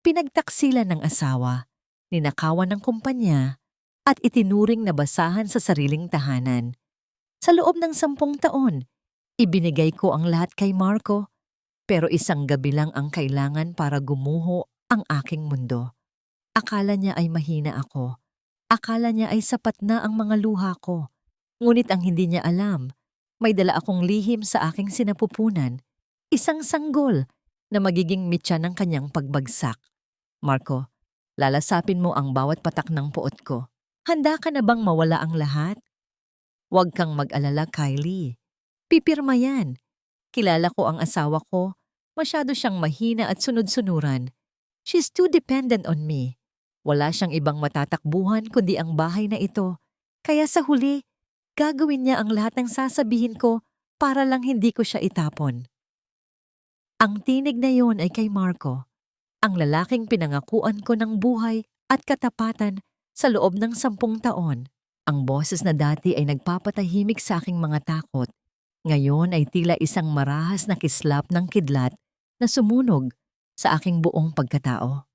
Pinagtaksilan ng asawa, ninakawan ng kumpanya, at itinuring na basahan sa sariling tahanan. Sa loob ng 10 taon, ibinigay ko ang lahat kay Marco, pero isang gabi lang ang kailangan para gumuho ang aking mundo. Akala niya ay mahina ako. Akala niya ay sapat na ang mga luha ko. Ngunit ang hindi niya alam, may dala akong lihim sa aking sinapupunan, isang sanggol na magiging mitya ng kanyang pagbagsak. Marco, lalasapin mo ang bawat patak ng puot ko. Handa ka na bang mawala ang lahat? Huwag kang mag-alala, Kylie. Pipirma yan. Kilala ko ang asawa ko. Masyado siyang mahina at sunod-sunuran. She's too dependent on me. Wala siyang ibang matatakbuhan kundi ang bahay na ito. Kaya sa huli, gagawin niya ang lahat ng sasabihin ko para lang hindi ko siya itapon. Ang tinig na yon ay kay Marco, ang lalaking pinangakuan ko ng buhay at katapatan sa loob ng 10 taon. Ang boses na dati ay nagpapatahimik sa aking mga takot. Ngayon ay tila isang marahas na kislap ng kidlat na sumunog sa aking buong pagkatao.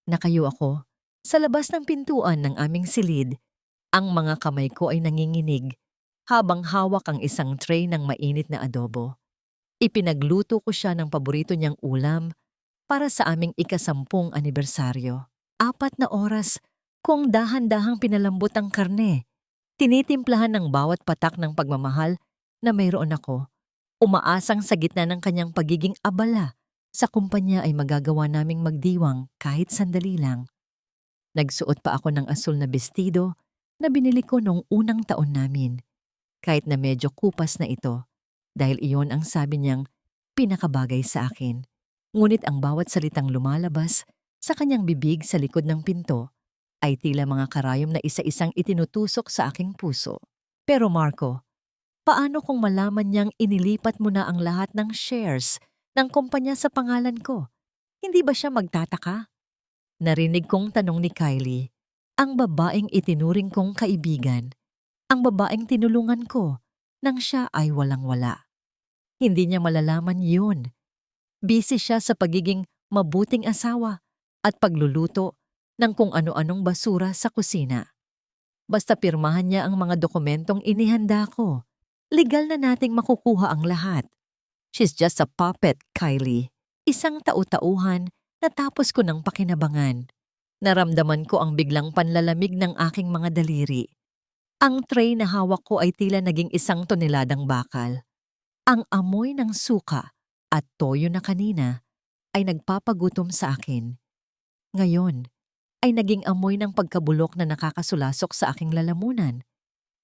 Nakayo ako sa labas ng pintuan ng aming silid. Ang mga kamay ko ay nanginginig habang hawak ang isang tray ng mainit na adobo. Ipinagluto ko siya ng paborito niyang ulam para sa aming ika-10 anibersaryo. 4 na oras kung dahan-dahang pinalambot ang karne. Tinitimplahan ng bawat patak ng pagmamahal na mayroon ako. Umaasang sa gitna ng kanyang pagiging abala sa kumpanya ay magagawa naming magdiwang kahit sandali lang. Nagsuot pa ako ng asul na bestido na binili ko noong unang taon namin. Kahit na medyo kupas na ito, dahil iyon ang sabi niyang pinakabagay sa akin. Ngunit ang bawat salitang lumalabas sa kanyang bibig sa likod ng pinto ay tila mga karayom na isa-isang itinutusok sa aking puso. Pero Marco, paano kung malaman niyang inilipat mo na ang lahat ng shares ng kumpanya sa pangalan ko? Hindi ba siya magtataka? Narinig kong tanong ni Kylie, ang babaeng itinuring kong kaibigan, ang babaeng tinulungan ko nang siya ay walang-wala. Hindi niya malalaman yun. Busy siya sa pagiging mabuting asawa at pagluluto ng kung ano-anong basura sa kusina. Basta pirmahan niya ang mga dokumentong inihanda ko, legal na nating makukuha ang lahat. She's just a puppet, Kylie. Isang tau-tauhan na tapos ko ng pakinabangan. Naramdaman ko ang biglang panlalamig ng aking mga daliri. Ang tray na hawak ko ay tila naging 1 toneladang bakal. Ang amoy ng suka at toyo na kanina ay nagpapagutom sa akin. Ngayon ay naging amoy ng pagkabulok na nakakasulasok sa aking lalamunan.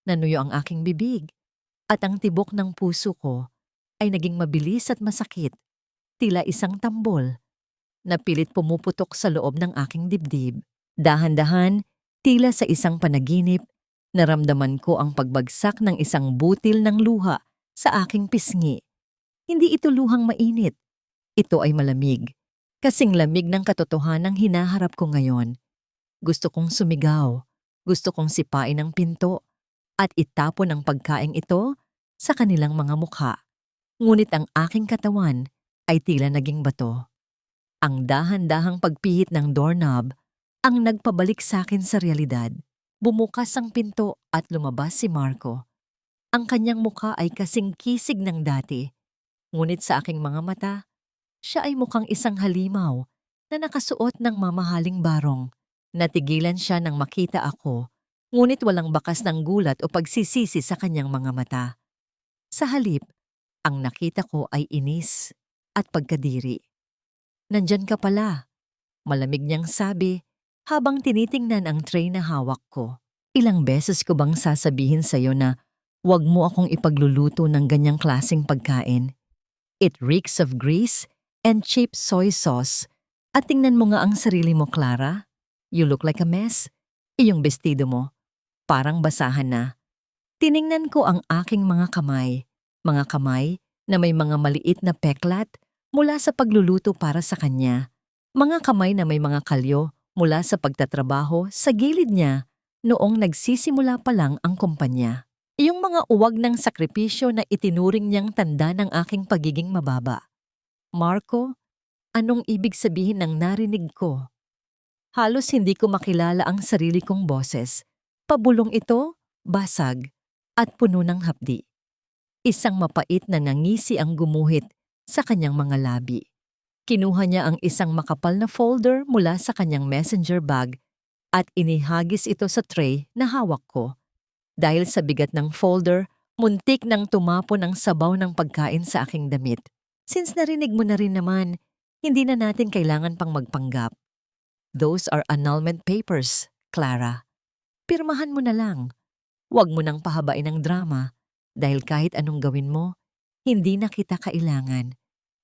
Nanuyo ang aking bibig at ang tibok ng puso ko ay naging mabilis at masakit, tila isang tambol na pilit pumuputok sa loob ng aking dibdib. Dahan-dahan, tila sa isang panaginip, naramdaman ko ang pagbagsak ng isang butil ng luha sa aking pisngi. Hindi ito luhang mainit. Ito ay malamig. Kasing lamig ng katotohanang hinaharap ko ngayon. Gusto kong sumigaw. Gusto kong sipain ang pinto at itapon ang pagkaing ito sa kanilang mga mukha. Ngunit ang aking katawan ay tila naging bato. Ang dahan-dahang pagpihit ng doorknob ang nagpabalik sa akin sa realidad. Bumukas ang pinto at lumabas si Marco. Ang kanyang mukha ay kasing kisig ng dati. Ngunit sa aking mga mata, siya ay mukhang isang halimaw na nakasuot ng mamahaling barong. Natigilan siya nang makita ako, ngunit walang bakas ng gulat o pagsisisi sa kanyang mga mata. Sa halip, ang nakita ko ay inis at pagkadiri. Nandyan ka pala, malamig niyang sabi habang tinitingnan ang tray na hawak ko. Ilang beses ko bang sasabihin sa'yo na huwag mo akong ipagluluto ng ganyang klaseng pagkain? It reeks of grease and cheap soy sauce. At tingnan mo nga ang sarili mo, Clara. You look like a mess. Iyong bestido mo, parang basahan na. Tiningnan ko ang aking mga kamay na may mga maliit na peklat mula sa pagluluto para sa kanya. Mga kamay na may mga kalyo mula sa pagtatrabaho sa gilid niya noong nagsisimula pa lang ang kumpanya. Iyong mga uwag ng sakripisyo na itinuring niyang tanda ng aking pagiging mababa. Marco, anong ibig sabihin ng narinig ko? Halos hindi ko makilala ang sarili kong boses. Pabulong ito, basag, at puno ng hapdi. Isang mapait na ngisi ang gumuhit sa kanyang mga labi. Kinuha niya ang isang makapal na folder mula sa kanyang messenger bag at inihagis ito sa tray na hawak ko. Dahil sa bigat ng folder, muntik nang tumapon ang sabaw ng pagkain sa aking damit. Since narinig mo na rin naman, hindi na natin kailangan pang magpanggap. Those are annulment papers, Clara. Pirmahan mo na lang. Huwag mo nang pahabain ang drama dahil kahit anong gawin mo, hindi na kita kailangan.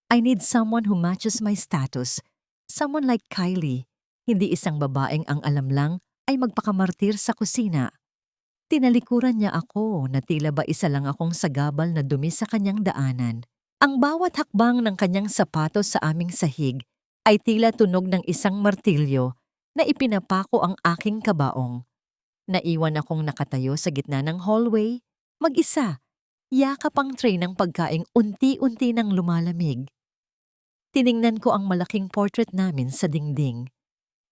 I need someone who matches my status. Someone like Kylie, hindi isang babaeng ang alam lang ay magpakamartir sa kusina. Tinalikuran niya ako na tila ba isa lang akong sagabal na dumi sa kanyang daanan. Ang bawat hakbang ng kanyang sapatos sa aming sahig ay tila tunog ng isang martilyo na ipinapako ang aking kabaong. Naiwan akong nakatayo sa gitna ng hallway, mag-isa, yakap ang tray ng pagkaing unti-unti nang lumalamig. Tiningnan ko ang malaking portrait namin sa dingding.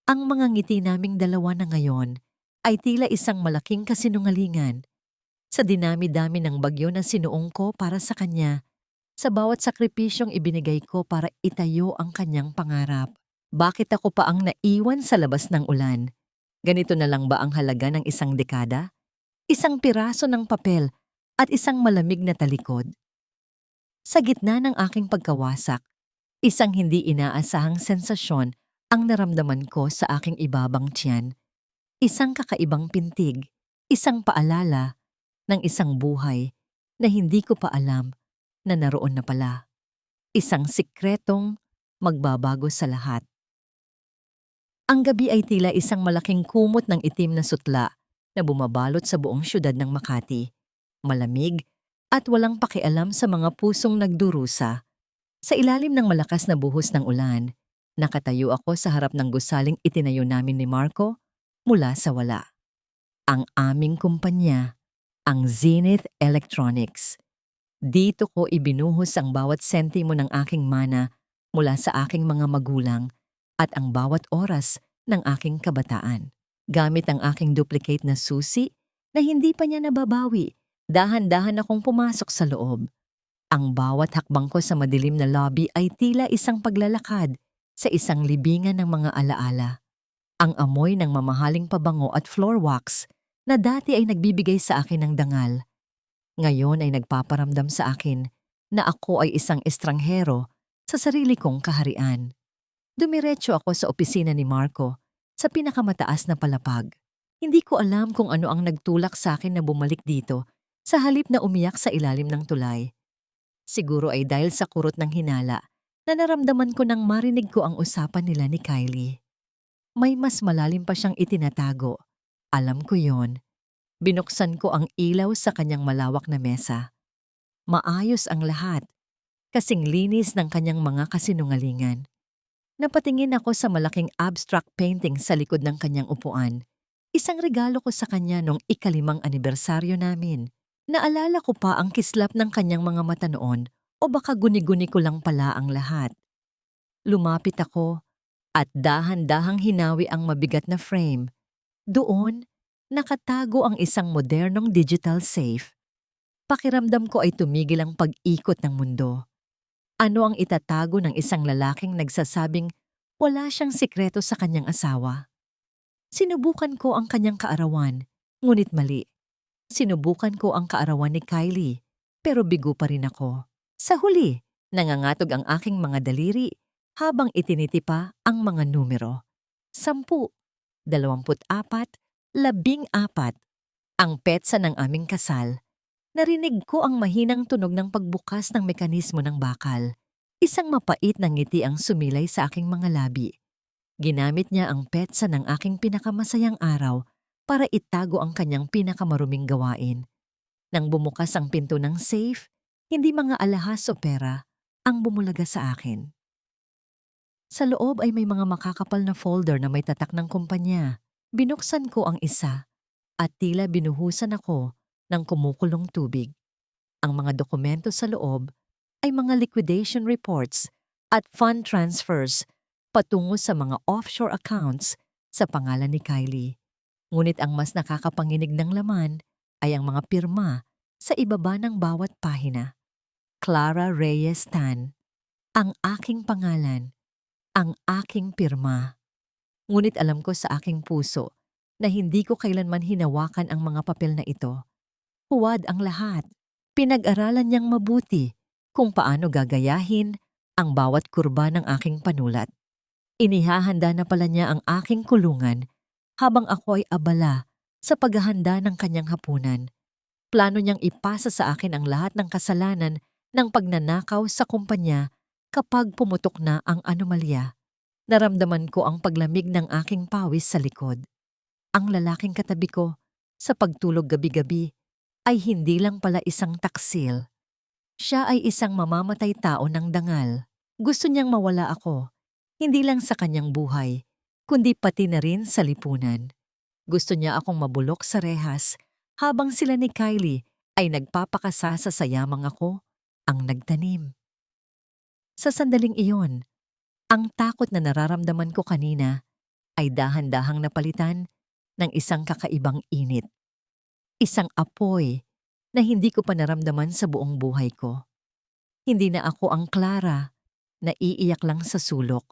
Ang mga ngiti naming dalawa na ngayon ay tila isang malaking kasinungalingan. Sa dinami-dami ng bagyo na sinuong ko para sa kanya, sa bawat sakripisyong ibinigay ko para itayo ang kanyang pangarap. Bakit ako pa ang naiwan sa labas ng ulan? Ganito na lang ba ang halaga ng isang dekada? Isang piraso ng papel at isang malamig na talikod. Sa gitna ng aking pagkawasak, isang hindi inaasahang sensasyon ang naramdaman ko sa aking ibabang tiyan. Isang kakaibang pintig, isang paalala ng isang buhay na hindi ko pa alam na naroon na pala. Isang sikretong magbabago sa lahat. Ang gabi ay tila isang malaking kumot ng itim na sutla na bumabalot sa buong syudad ng Makati. Malamig at walang pakialam sa mga pusong nagdurusa. Sa ilalim ng malakas na buhos ng ulan, nakatayo ako sa harap ng gusaling itinayo namin ni Marco mula sa wala. Ang aming kumpanya, ang Zenith Electronics. Dito ko ibinuhos ang bawat sentimo ng aking mana mula sa aking mga magulang at ang bawat oras ng aking kabataan. Gamit ang aking duplicate na susi na hindi pa niya nababawi, dahan-dahan akong pumasok sa loob. Ang bawat hakbang ko sa madilim na lobby ay tila isang paglalakad sa isang libingan ng mga alaala. Ang amoy ng mamahaling pabango at floor wax na dati ay nagbibigay sa akin ng dangal, ngayon ay nagpaparamdam sa akin na ako ay isang estranghero sa sarili kong kaharian. Dumiretso ako sa opisina ni Marco sa pinakamataas na palapag. Hindi ko alam kung ano ang nagtulak sa akin na bumalik dito sa halip na umiyak sa ilalim ng tulay. Siguro ay dahil sa kurot ng hinala na naramdaman ko nang marinig ko ang usapan nila ni Kylie. May mas malalim pa siyang itinatago. Alam ko yon. Binuksan ko ang ilaw sa kanyang malawak na mesa. Maayos ang lahat, kasing linis ng kanyang mga kasinungalingan. Napatingin ako sa malaking abstract painting sa likod ng kanyang upuan. Isang regalo ko sa kanya noong ika-5 anibersaryo namin. Naalala ko pa ang kislap ng kanyang mga mata noon o baka guni-guni ko lang pala ang lahat. Lumapit ako at dahan-dahang hinawi ang mabigat na frame. Doon, nakatago ang isang modernong digital safe. Pakiramdam ko ay tumigil ang pag-ikot ng mundo. Ano ang itatago ng isang lalaking nagsasabing wala siyang sikreto sa kanyang asawa? Sinubukan ko ang kanyang kaarawan, ngunit mali. Sinubukan ko ang kaarawan ni Kylie, pero bigo pa rin ako. Sa huli, nangangatog ang aking mga daliri habang itinitipa ang mga numero. 10, 24, 14, ang petsa ng aming kasal. Narinig ko ang mahinang tunog ng pagbukas ng mekanismo ng bakal. Isang mapait na ngiti ang sumilay sa aking mga labi. Ginamit niya ang petsa ng aking pinakamasayang araw para itago ang kanyang pinakamaruming gawain. Nang bumukas ang pinto ng safe, hindi mga alahas o pera ang bumulaga sa akin. Sa loob ay may mga makakapal na folder na may tatak ng kumpanya. Binuksan ko ang isa at tila binuhusan ako ng kumukulong tubig. Ang mga dokumento sa loob ay mga liquidation reports at fund transfers patungo sa mga offshore accounts sa pangalan ni Kylie. Ngunit ang mas nakakapanginig ng laman ay ang mga pirma sa ibaba ng bawat pahina. Clara Reyes Tan, ang aking pangalan, ang aking pirma. Ngunit alam ko sa aking puso na hindi ko kailanman hinawakan ang mga papel na ito. Huwad ang lahat. Pinag-aralan niyang mabuti kung paano gagayahin ang bawat kurba ng aking panulat. Inihahanda na pala niya ang aking kulungan habang ako ay abala sa paghahanda ng kanyang hapunan. Plano niyang ipasa sa akin ang lahat ng kasalanan ng pagnanakaw sa kumpanya kapag pumutok na ang anomalya. Naramdaman ko ang paglamig ng aking pawis sa likod. Ang lalaking katabi ko sa pagtulog gabi-gabi ay hindi lang pala isang taksil. Siya ay isang mamamatay tao ng dangal. Gusto niyang mawala ako, hindi lang sa kanyang buhay, kundi pati na rin sa lipunan. Gusto niya akong mabulok sa rehas habang sila ni Kylie ay nagpapakasa sa sayamang ako ang nagtanim. Sa sandaling iyon, ang takot na nararamdaman ko kanina ay dahan-dahang napalitan ng isang kakaibang init. Isang apoy na hindi ko pa naramdaman sa buong buhay ko. Hindi na ako ang Clara na iiyak lang sa sulok.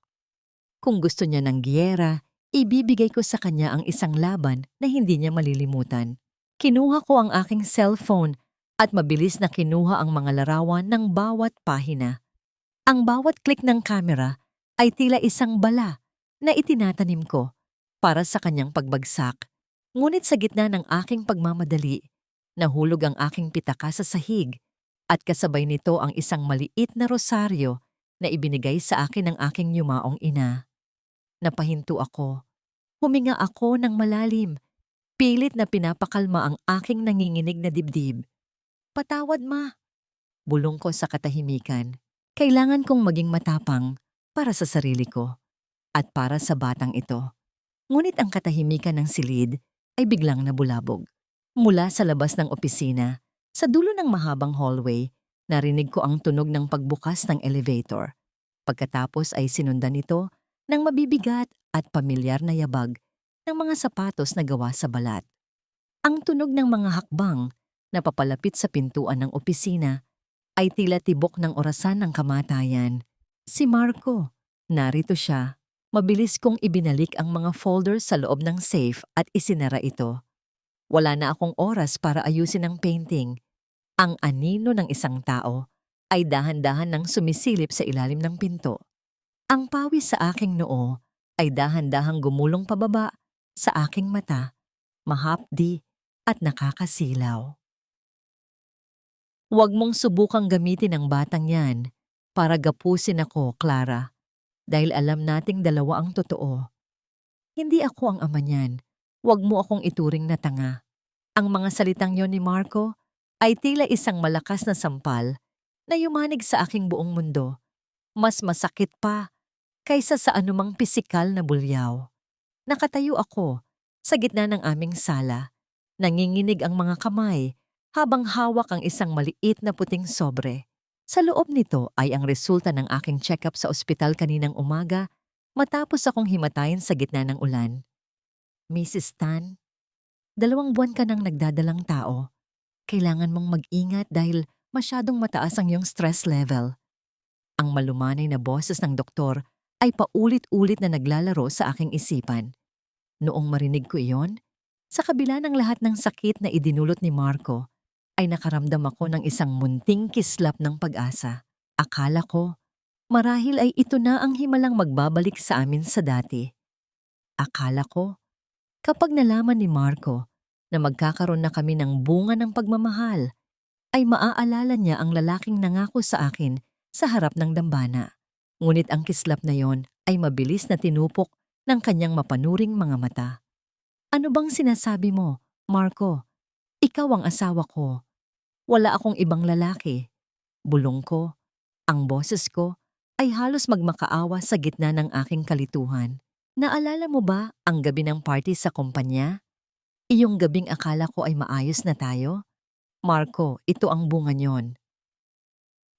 Kung gusto niya ng giyera, ibibigay ko sa kanya ang isang laban na hindi niya malilimutan. Kinuha ko ang aking cellphone at mabilis na kinuha ang mga larawan ng bawat pahina. Ang bawat click ng camera ay tila isang bala na itinatanim ko para sa kanyang pagbagsak. Ngunit sa gitna ng aking pagmamadali, nahulog ang aking pitaka sa sahig at kasabay nito ang isang maliit na rosaryo na ibinigay sa akin ng aking yumaong ina. Napahinto ako. Huminga ako ng malalim. Pilit na pinapakalma ang aking nanginginig na dibdib. "Patawad, ma." Bulong ko sa katahimikan. Kailangan kong maging matapang para sa sarili ko at para sa batang ito. Ngunit ang katahimikan ng silid ay biglang nabulabog. Mula sa labas ng opisina, sa dulo ng mahabang hallway, narinig ko ang tunog ng pagbukas ng elevator. Pagkatapos ay sinundan ito ng mabibigat at pamilyar na yabag ng mga sapatos na gawa sa balat. Ang tunog ng mga hakbang na papalapit sa pintuan ng opisina ay tila tibok ng orasan ng kamatayan. Si Marco, narito siya. Mabilis kong ibinalik ang mga folder sa loob ng safe at isinara ito. Wala na akong oras para ayusin ang painting. Ang anino ng isang tao ay dahan-dahan nang sumisilip sa ilalim ng pinto. Ang pawis sa aking noo ay dahan-dahang gumulong pababa sa aking mata, mahapdi at nakakasilaw. Huwag mong subukang gamitin ang batang yan para gapusin ako, Clara, dahil alam nating dalawa ang totoo. Hindi ako ang ama niyan. Huwag mo akong ituring na tanga. Ang mga salitang yon ni Marco ay tila isang malakas na sampal na yumanig sa aking buong mundo. Mas masakit pa kaysa sa anumang pisikal na bulyaw. Nakatayo ako sa gitna ng aming sala. Nanginginig ang mga kamay habang hawak ang isang maliit na puting sobre. Sa loob nito ay ang resulta ng aking check-up sa ospital kaninang umaga matapos akong himatayin sa gitna ng ulan. "Mrs. Tan, 2 buwan ka nang nagdadalang tao. Kailangan mong mag-ingat dahil masyadong mataas ang iyong stress level." Ang malumanay na boses ng doktor ay paulit-ulit na naglalaro sa aking isipan. Noong marinig ko iyon, sa kabila ng lahat ng sakit na idinulot ni Marco, ay nakaramdam ako ng isang munting kislap ng pag-asa. Akala ko, marahil ay ito na ang himalang magbabalik sa amin sa dati. Akala ko, kapag nalaman ni Marco na magkakaroon na kami ng bunga ng pagmamahal, ay maaalala niya ang lalaking nangako sa akin sa harap ng dambana. Ngunit ang kislap na yon ay mabilis na tinupok ng kanyang mapanuring mga mata. "Ano bang sinasabi mo, Marco? Ikaw ang asawa ko. Wala akong ibang lalaki." Bulong ko. Ang boses ko ay halos magmakaawa sa gitna ng aking kalituhan. "Naalala mo ba ang gabi ng party sa kumpanya? Iyong gabing akala ko ay maayos na tayo? Marco, ito ang bunga niyon."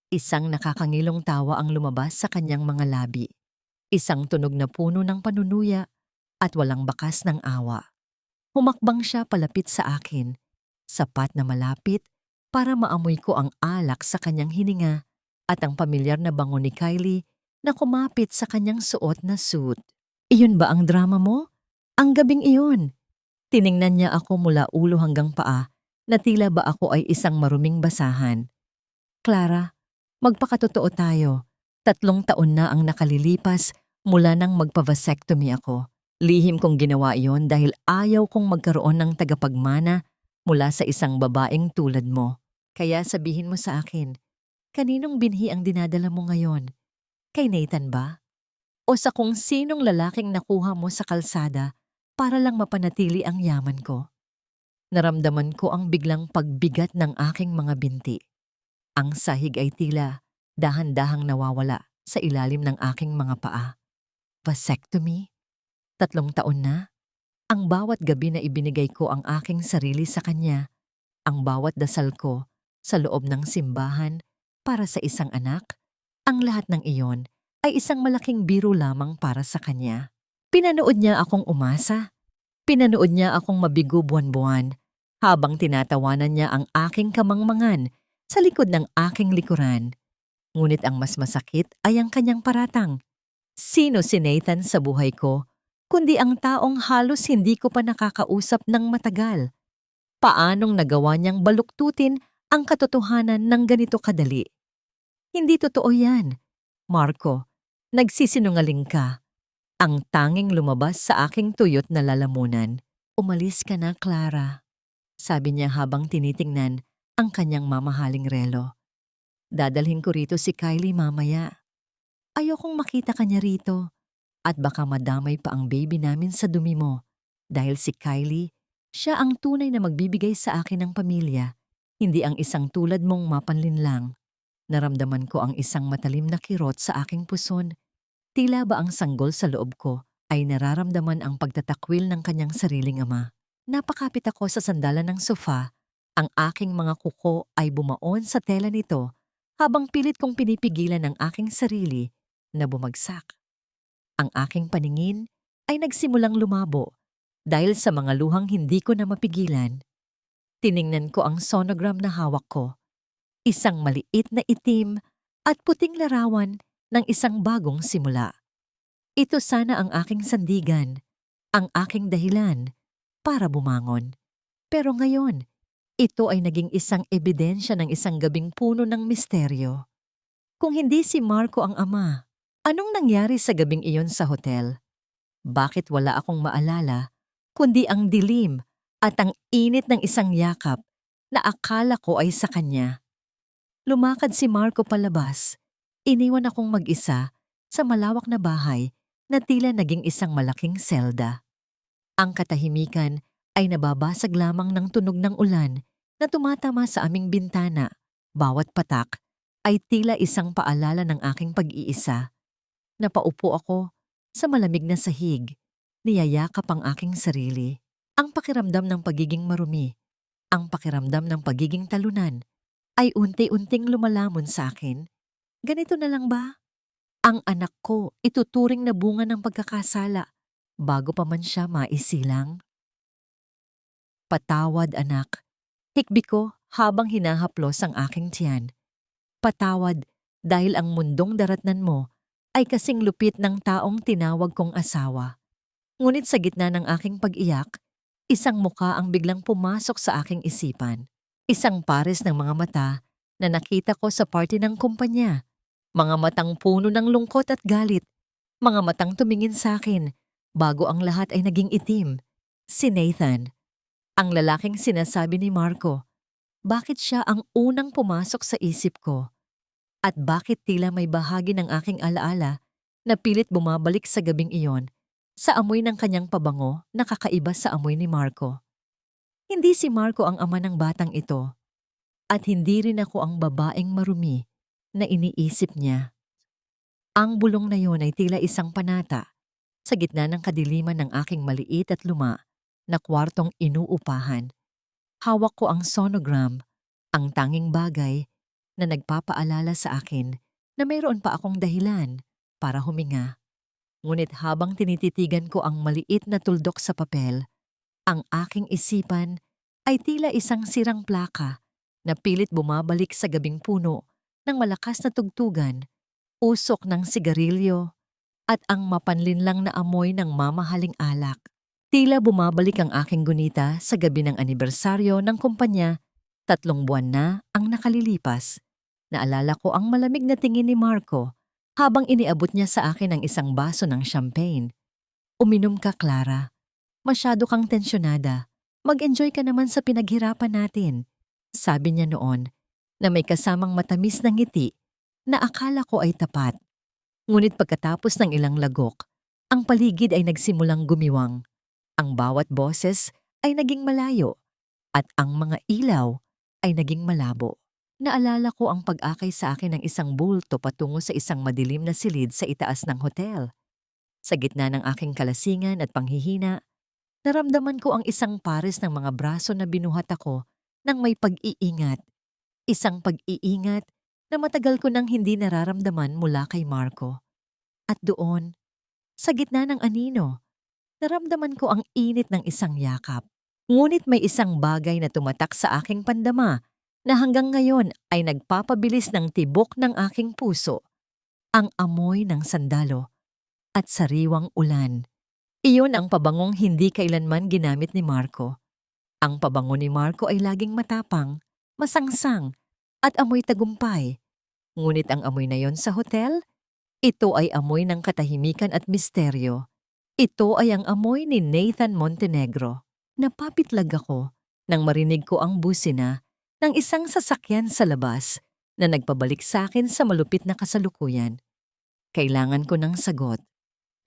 Isang nakakangilong tawa ang lumabas sa kanyang mga labi. Isang tunog na puno ng panunuya at walang bakas ng awa. Humakbang siya palapit sa akin, sapat na malapit para maamoy ko ang alak sa kanyang hininga at ang pamilyar na bango ni Kylie na kumapit sa kanyang suot na suit. Iyon ba ang drama mo? Ang gabing iyon. Tiningnan niya ako mula ulo hanggang paa na tila ba ako ay isang maruming basahan. Clara, magpakatotoo tayo. 3 taon na ang nakalilipas mula nang magpa-vasectomy ako. Lihim kong ginawa iyon dahil ayaw kong magkaroon ng tagapagmana mula sa isang babaeng tulad mo. Kaya sabihin mo sa akin, kaninong binhi ang dinadala mo ngayon? Kay Nathan ba? O sa kung sinong lalaking nakuha mo sa kalsada para lang mapanatili ang yaman ko? Naramdaman ko ang biglang pagbigat ng aking mga binti. Ang sahig ay tila dahan-dahang nawawala sa ilalim ng aking mga paa. Vasectomy? 3 taon na? Ang bawat gabi na ibinigay ko ang aking sarili sa kanya, ang bawat dasal ko sa loob ng simbahan para sa isang anak, ang lahat ng iyon ay isang malaking biro lamang para sa kanya. Pinanood niya akong umasa. Pinanood niya akong mabigo buwan-buwan habang tinatawanan niya ang aking kamangmangan sa likod ng aking likuran. Ngunit ang mas masakit ay ang kanyang paratang. Sino si Nathan sa buhay ko, kundi ang taong halos hindi ko pa nakakausap ng matagal? Paanong nagawa niyang baluktutin ang katotohanan ng ganito kadali? Hindi totoo yan. Marco, nagsisinungaling ka. Ang tanging lumabas sa aking tuyot na lalamunan. Umalis ka na, Clara. Sabi niya habang tinitingnan ang kanyang mamahaling relo. Dadalhin ko rito si Kylie mamaya. Ayokong makita kanya rito at baka madamay pa ang baby namin sa dumi mo. Dahil si Kylie, siya ang tunay na magbibigay sa akin ng pamilya, hindi ang isang tulad mong mapanlinlang. Naramdaman ko ang isang matalim na kirot sa aking puson. Tila ba ang sanggol sa loob ko ay nararamdaman ang pagtatakwil ng kanyang sariling ama. Napakapit ako sa sandalan ng sofa. Ang aking mga kuko ay bumaon sa tela nito habang pilit kong pinipigilan ang aking sarili na bumagsak. Ang aking paningin ay nagsimulang lumabo dahil sa mga luhang hindi ko na mapigilan. Tiningnan ko ang sonogram na hawak ko. Isang maliit na itim at puting larawan ng isang bagong simula. Ito sana ang aking sandigan, ang aking dahilan para bumangon. Pero ngayon, ito ay naging isang ebidensya ng isang gabing puno ng misteryo. Kung hindi si Marco ang ama, anong nangyari sa gabing iyon sa hotel? Bakit wala akong maalala, kundi ang dilim at ang init ng isang yakap na akala ko ay sa kanya? Lumakad si Marco palabas. Iniwan akong mag-isa sa malawak na bahay na tila naging isang malaking selda. Ang katahimikan ay nababasag lamang ng tunog ng ulan na tumatama sa aming bintana. Bawat patak ay tila isang paalala ng aking pag-iisa. Napaupo ako sa malamig na sahig, niyayakap ang aking sarili. Ang pakiramdam ng pagiging marumi, ang pakiramdam ng pagiging talunan, ay unti-unting lumalamon sa akin. Ganito na lang ba? Ang anak ko ituturing na bunga ng pagkakasala bago pa man siya maisilang? Patawad, anak. Hikbi ko habang hinahaplos ang aking tiyan. Patawad dahil ang mundong daratnan mo ay kasing lupit ng taong tinawag kong asawa. Ngunit sa gitna ng aking pag-iyak, isang muka ang biglang pumasok sa aking isipan. Isang pares ng mga mata na nakita ko sa party ng kumpanya. Mga matang puno ng lungkot at galit. Mga matang tumingin sa akin bago ang lahat ay naging itim. Si Nathan, ang lalaking sinasabi ni Marco. Bakit siya ang unang pumasok sa isip ko? At bakit tila may bahagi ng aking alaala na pilit bumabalik sa gabing iyon sa amoy ng kanyang pabango na kakaiba sa amoy ni Marco? Hindi si Marco ang ama ng batang ito at hindi rin ako ang babaeng marumi na iniisip niya. Ang bulong na yon ay tila isang panata sa gitna ng kadiliman ng aking maliit at luma na kwartong inuupahan. Hawak ko ang sonogram, ang tanging bagay na nagpapaalala sa akin na mayroon pa akong dahilan para huminga. Ngunit habang tinititigan ko ang maliit na tuldok sa papel, ang aking isipan ay tila isang sirang plaka na pilit bumabalik sa gabing puno ng malakas na tugtugan, usok ng sigarilyo, at ang mapanlinlang na amoy ng mamahaling alak. Tila bumabalik ang aking gunita sa gabi ng anibersaryo ng kumpanya. 3 buwan na ang nakalilipas. Naalala ko ang malamig na tingin ni Marco habang iniabot niya sa akin ang isang baso ng champagne. Uminom ka, Clara. Masyado kang tensyonada. Mag-enjoy ka naman sa pinaghirapan natin. Sabi niya noon na may kasamang matamis na ngiti na akala ko ay tapat. Ngunit pagkatapos ng ilang lagok, ang paligid ay nagsimulang gumiwang. Ang bawat boses ay naging malayo at ang mga ilaw ay naging malabo. Naalala ko ang pag-akay sa akin ng isang bulto patungo sa isang madilim na silid sa itaas ng hotel. Sa gitna ng aking kalasingan at panghihina, naramdaman ko ang isang pares ng mga braso na binuhat ako ng may pag-iingat. Isang pag-iingat na matagal ko nang hindi nararamdaman mula kay Marco. At doon, sa gitna ng anino, naramdaman ko ang init ng isang yakap. Ngunit may isang bagay na tumatak sa aking pandama na hanggang ngayon ay nagpapabilis ng tibok ng aking puso. Ang amoy ng sandalo at sariwang ulan. Iyon ang pabangong hindi kailanman ginamit ni Marco. Ang pabango ni Marco ay laging matapang, masangsang, at amoy tagumpay. Ngunit ang amoy na yon sa hotel, ito ay amoy ng katahimikan at misteryo. Ito ay ang amoy ni Nathan Montenegro. Napapitlag ako nang marinig ko ang busina ng isang sasakyan sa labas na nagpabalik sa akin sa malupit na kasalukuyan. Kailangan ko ng sagot.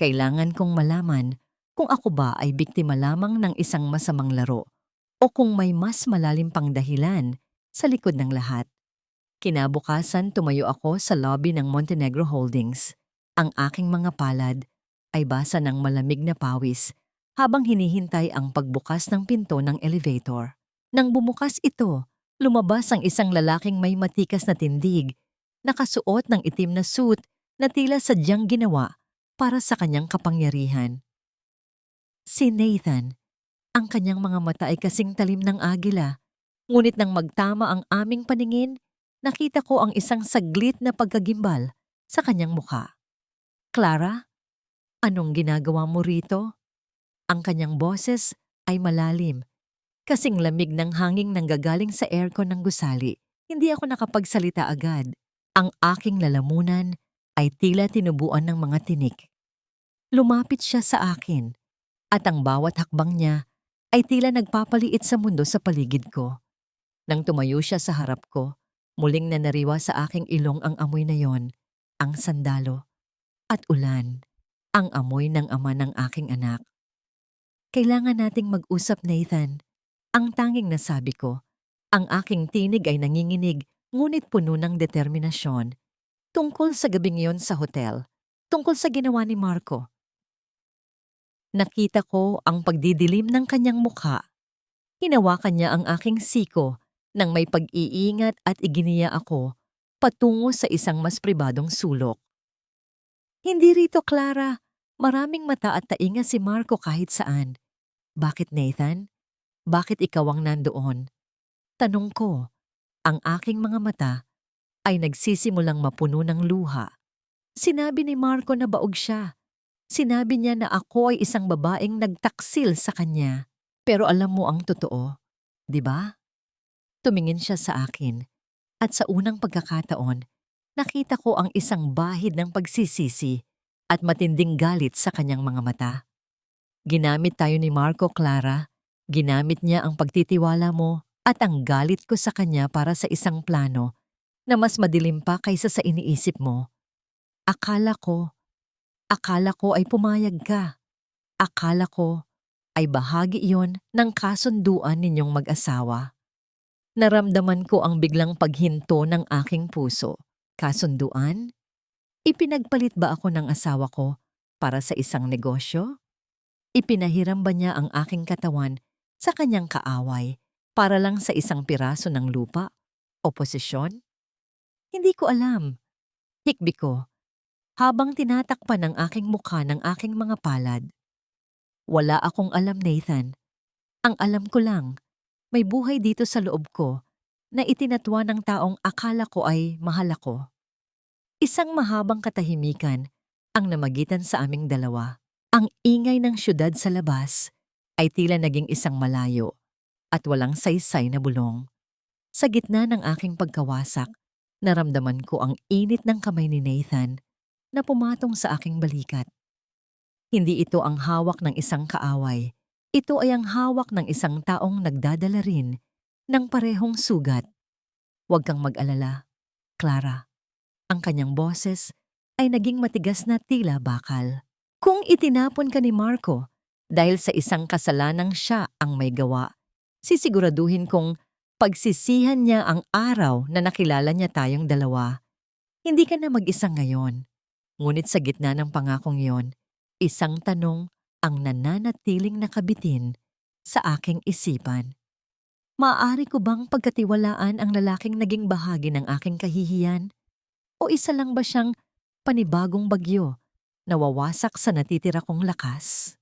Kailangan kong malaman kung ako ba ay biktima lamang ng isang masamang laro o kung may mas malalim pang dahilan sa likod ng lahat. Kinabukasan tumayo ako sa lobby ng Montenegro Holdings. Ang aking mga palad ay basa ng malamig na pawis habang hinihintay ang pagbukas ng pinto ng elevator. Nang bumukas ito, lumabas ang isang lalaking may matikas na tindig, nakasuot ng itim na suit na tila sadyang ginawa para sa kanyang kapangyarihan. Si Nathan. Ang kanyang mga mata ay kasing talim ng agila, ngunit nang magtama ang aming paningin, nakita ko ang isang saglit na pagkagimbal sa kanyang mukha. Clara, anong ginagawa mo rito? Ang kanyang boses ay malalim, kasing lamig ng hanging nanggagaling sa aircon ng gusali. Hindi ako nakapagsalita agad. Ang aking lalamunan ay tila tinubuan ng mga tinik. Lumapit siya sa akin, at ang bawat hakbang niya ay tila nagpapaliit sa mundo sa paligid ko. Nang tumayo siya sa harap ko, muling nanariwa sa aking ilong ang amoy na yon, ang sandalo, at ulan, ang amoy ng ama ng aking anak. Kailangan nating mag-usap, Nathan. Ang tanging nasabi ko. Ang aking tinig ay nanginginig, ngunit puno ng determinasyon. Tungkol sa gabing iyon sa hotel. Tungkol sa ginawa ni Marco. Nakita ko ang pagdidilim ng kanyang mukha. Hinawakan niya ang aking siko nang may pag-iingat at iginiya ako patungo sa isang mas pribadong sulok. Hindi rito, Clara. Maraming mata at tainga si Marco kahit saan. Bakit, Nathan? Bakit ikaw ang nandoon? Tanong ko. Ang aking mga mata ay nagsisimulang mapuno ng luha. Sinabi ni Marco na baog siya. Sinabi niya na ako ay isang babaeng nagtaksil sa kanya. Pero alam mo ang totoo, di ba? Tumingin siya sa akin at sa unang pagkakataon, nakita ko ang isang bahid ng pagsisisi at matinding galit sa kanyang mga mata. Ginamit tayo ni Marco, Clara. Ginamit niya ang pagtitiwala mo at ang galit ko sa kanya para sa isang plano na mas madilim pa kaysa sa iniisip mo. Akala ko ay pumayag ka. Akala ko ay bahagi iyon ng kasunduan ninyong mag-asawa. Naramdaman ko ang biglang paghinto ng aking puso. Kasunduan? Ipinagpalit ba ako ng asawa ko para sa isang negosyo? Ipinahiram ba niya ang aking katawan sa kanyang kaaway para lang sa isang piraso ng lupa o posisyon? Hindi ko alam. Hikbi ko. habang tinatakpan ng aking mukha ng aking mga palad. Wala akong alam, Nathan. Ang alam ko lang, may buhay dito sa loob ko na itinatwa ng taong akala ko ay mahal ako. Isang mahabang katahimikan ang namagitan sa aming dalawa. Ang ingay ng syudad sa labas ay tila naging isang malayo at walang saysay na bulong. Sa gitna ng aking pagkawasak, naramdaman ko ang init ng kamay ni Nathan na pumatong sa aking balikat. Hindi ito ang hawak ng isang kaaway. Ito ay ang hawak ng isang taong nagdadala rin ng parehong sugat. Huwag kang mag-alala, Clara. Ang kanyang boses ay naging matigas na tila bakal. Kung itinapon ka ni Marco dahil sa isang kasalanang siya ang may gawa, sisiguraduhin kong pagsisihan niya ang araw na nakilala niya tayong dalawa. Hindi ka na mag-isa ngayon. Ngunit sa gitna ng pangakong yon, isang tanong ang nananatiling nakabitin sa aking isipan. Maaari ko bang pagkatiwalaan ang lalaking naging bahagi ng aking kahihiyan? O isa lang ba siyang panibagong bagyo na wawasak sa natitira kong lakas?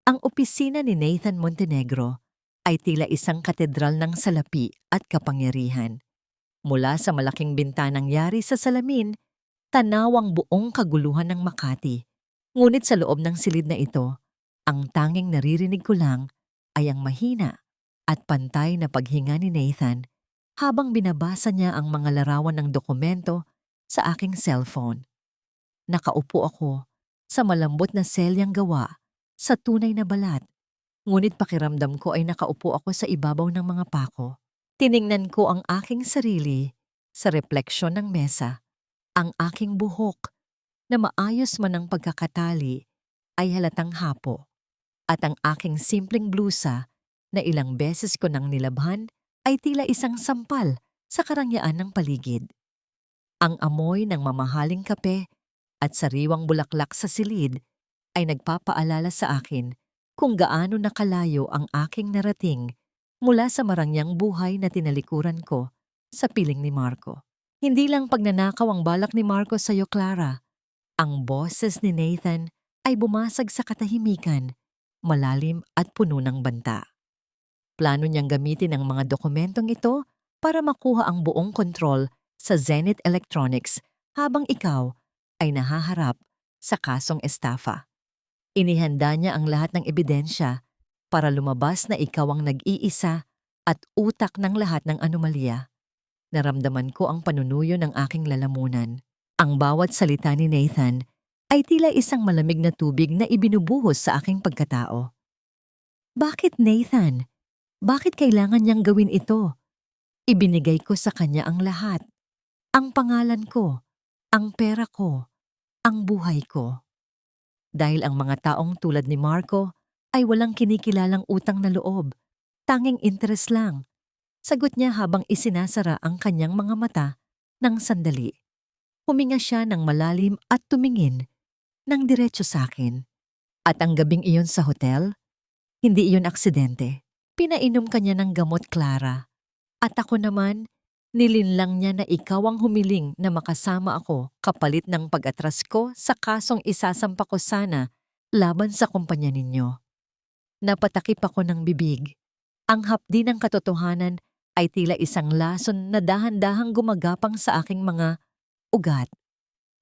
Ang opisina ni Nathan Montenegro ay tila isang katedral ng salapi at kapangyarihan. Mula sa malaking bintanang yari sa salamin, tanaw ang buong kaguluhan ng Makati. Ngunit sa loob ng silid na ito, ang tanging naririnig ko lang ay ang mahina at pantay na paghinga ni Nathan habang binabasa niya ang mga larawan ng dokumento sa aking cellphone. Nakaupo ako sa malambot na selyang gawa sa tunay na balat, ngunit pakiramdam ko ay nakaupo ako sa ibabaw ng mga pako. Tiningnan ko ang aking sarili sa refleksyon ng mesa. Ang aking buhok na maayos man ang pagkakatali ay halatang hapo at ang aking simpleng blusa na ilang beses ko nang nilabhan ay tila isang sampal sa karangyaan ng paligid. Ang amoy ng mamahaling kape at sariwang bulaklak sa silid ay nagpapaalala sa akin kung gaano nakalayo ang aking narating mula sa marangyang buhay na tinalikuran ko sa piling ni Marco. Hindi lang pagnanakaw ang balak ni Marco sa iyo, Clara. Ang boses ni Nathan ay bumasag sa katahimikan, malalim at puno ng banta. Plano niyang gamitin ang mga dokumentong ito para makuha ang buong kontrol sa Zenith Electronics habang ikaw ay nahaharap sa kasong estafa. Inihanda niya ang lahat ng ebidensya para lumabas na ikaw ang nag-iisa at utak ng lahat ng anomalya. Naramdaman ko ang panunuyo ng aking lalamunan. Ang bawat salita ni Nathan ay tila isang malamig na tubig na ibinubuhos sa aking pagkatao. Bakit, Nathan? Bakit kailangan niyang gawin ito? Ibinigay ko sa kanya ang lahat. Ang pangalan ko, ang pera ko, ang buhay ko. Dahil ang mga taong tulad ni Marco ay walang kinikilalang utang na loob, tanging interes lang. Sagot niya habang isinasara ang kanyang mga mata ng sandali. Huminga siya ng malalim at tumingin ng diretso sa akin. At ang gabing iyon sa hotel, hindi iyon aksidente. Pinainom kanya ng gamot, Clara. At ako naman, nilinlang niya na ikaw ang humiling na makasama ako kapalit ng pag-atras ko sa kasong isasampa ko sana laban sa kumpanya ninyo. Napatakip ako ng bibig. Ang hapdi ng katotohanan ay tila isang lason na dahan-dahang gumagapang sa aking mga ugat.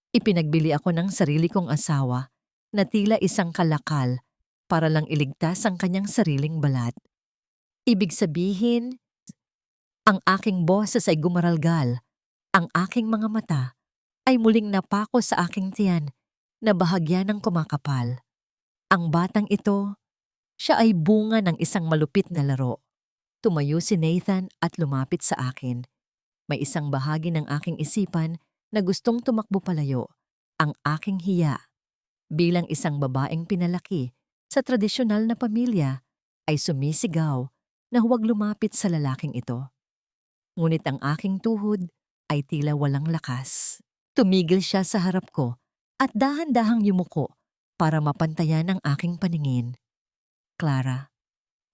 Ipinagbili ako ng sarili kong asawa na tila isang kalakal para lang iligtas ang kanyang sariling balat. Ibig sabihin, ang aking boses ay gumaralgal, ang aking mga mata ay muling napako sa aking tiyan na bahagya ng kumakapal. Ang batang ito, siya ay bunga ng isang malupit na laro. Tumayo si Nathan at lumapit sa akin. May isang bahagi ng aking isipan na gustong tumakbo palayo, ang aking hiya. Bilang isang babaeng pinalaki sa tradisyonal na pamilya, ay sumisigaw na huwag lumapit sa lalaking ito. Ngunit ang aking tuhod ay tila walang lakas. Tumigil siya sa harap ko at dahan-dahang yumuko para mapantayan ang aking paningin. Clara,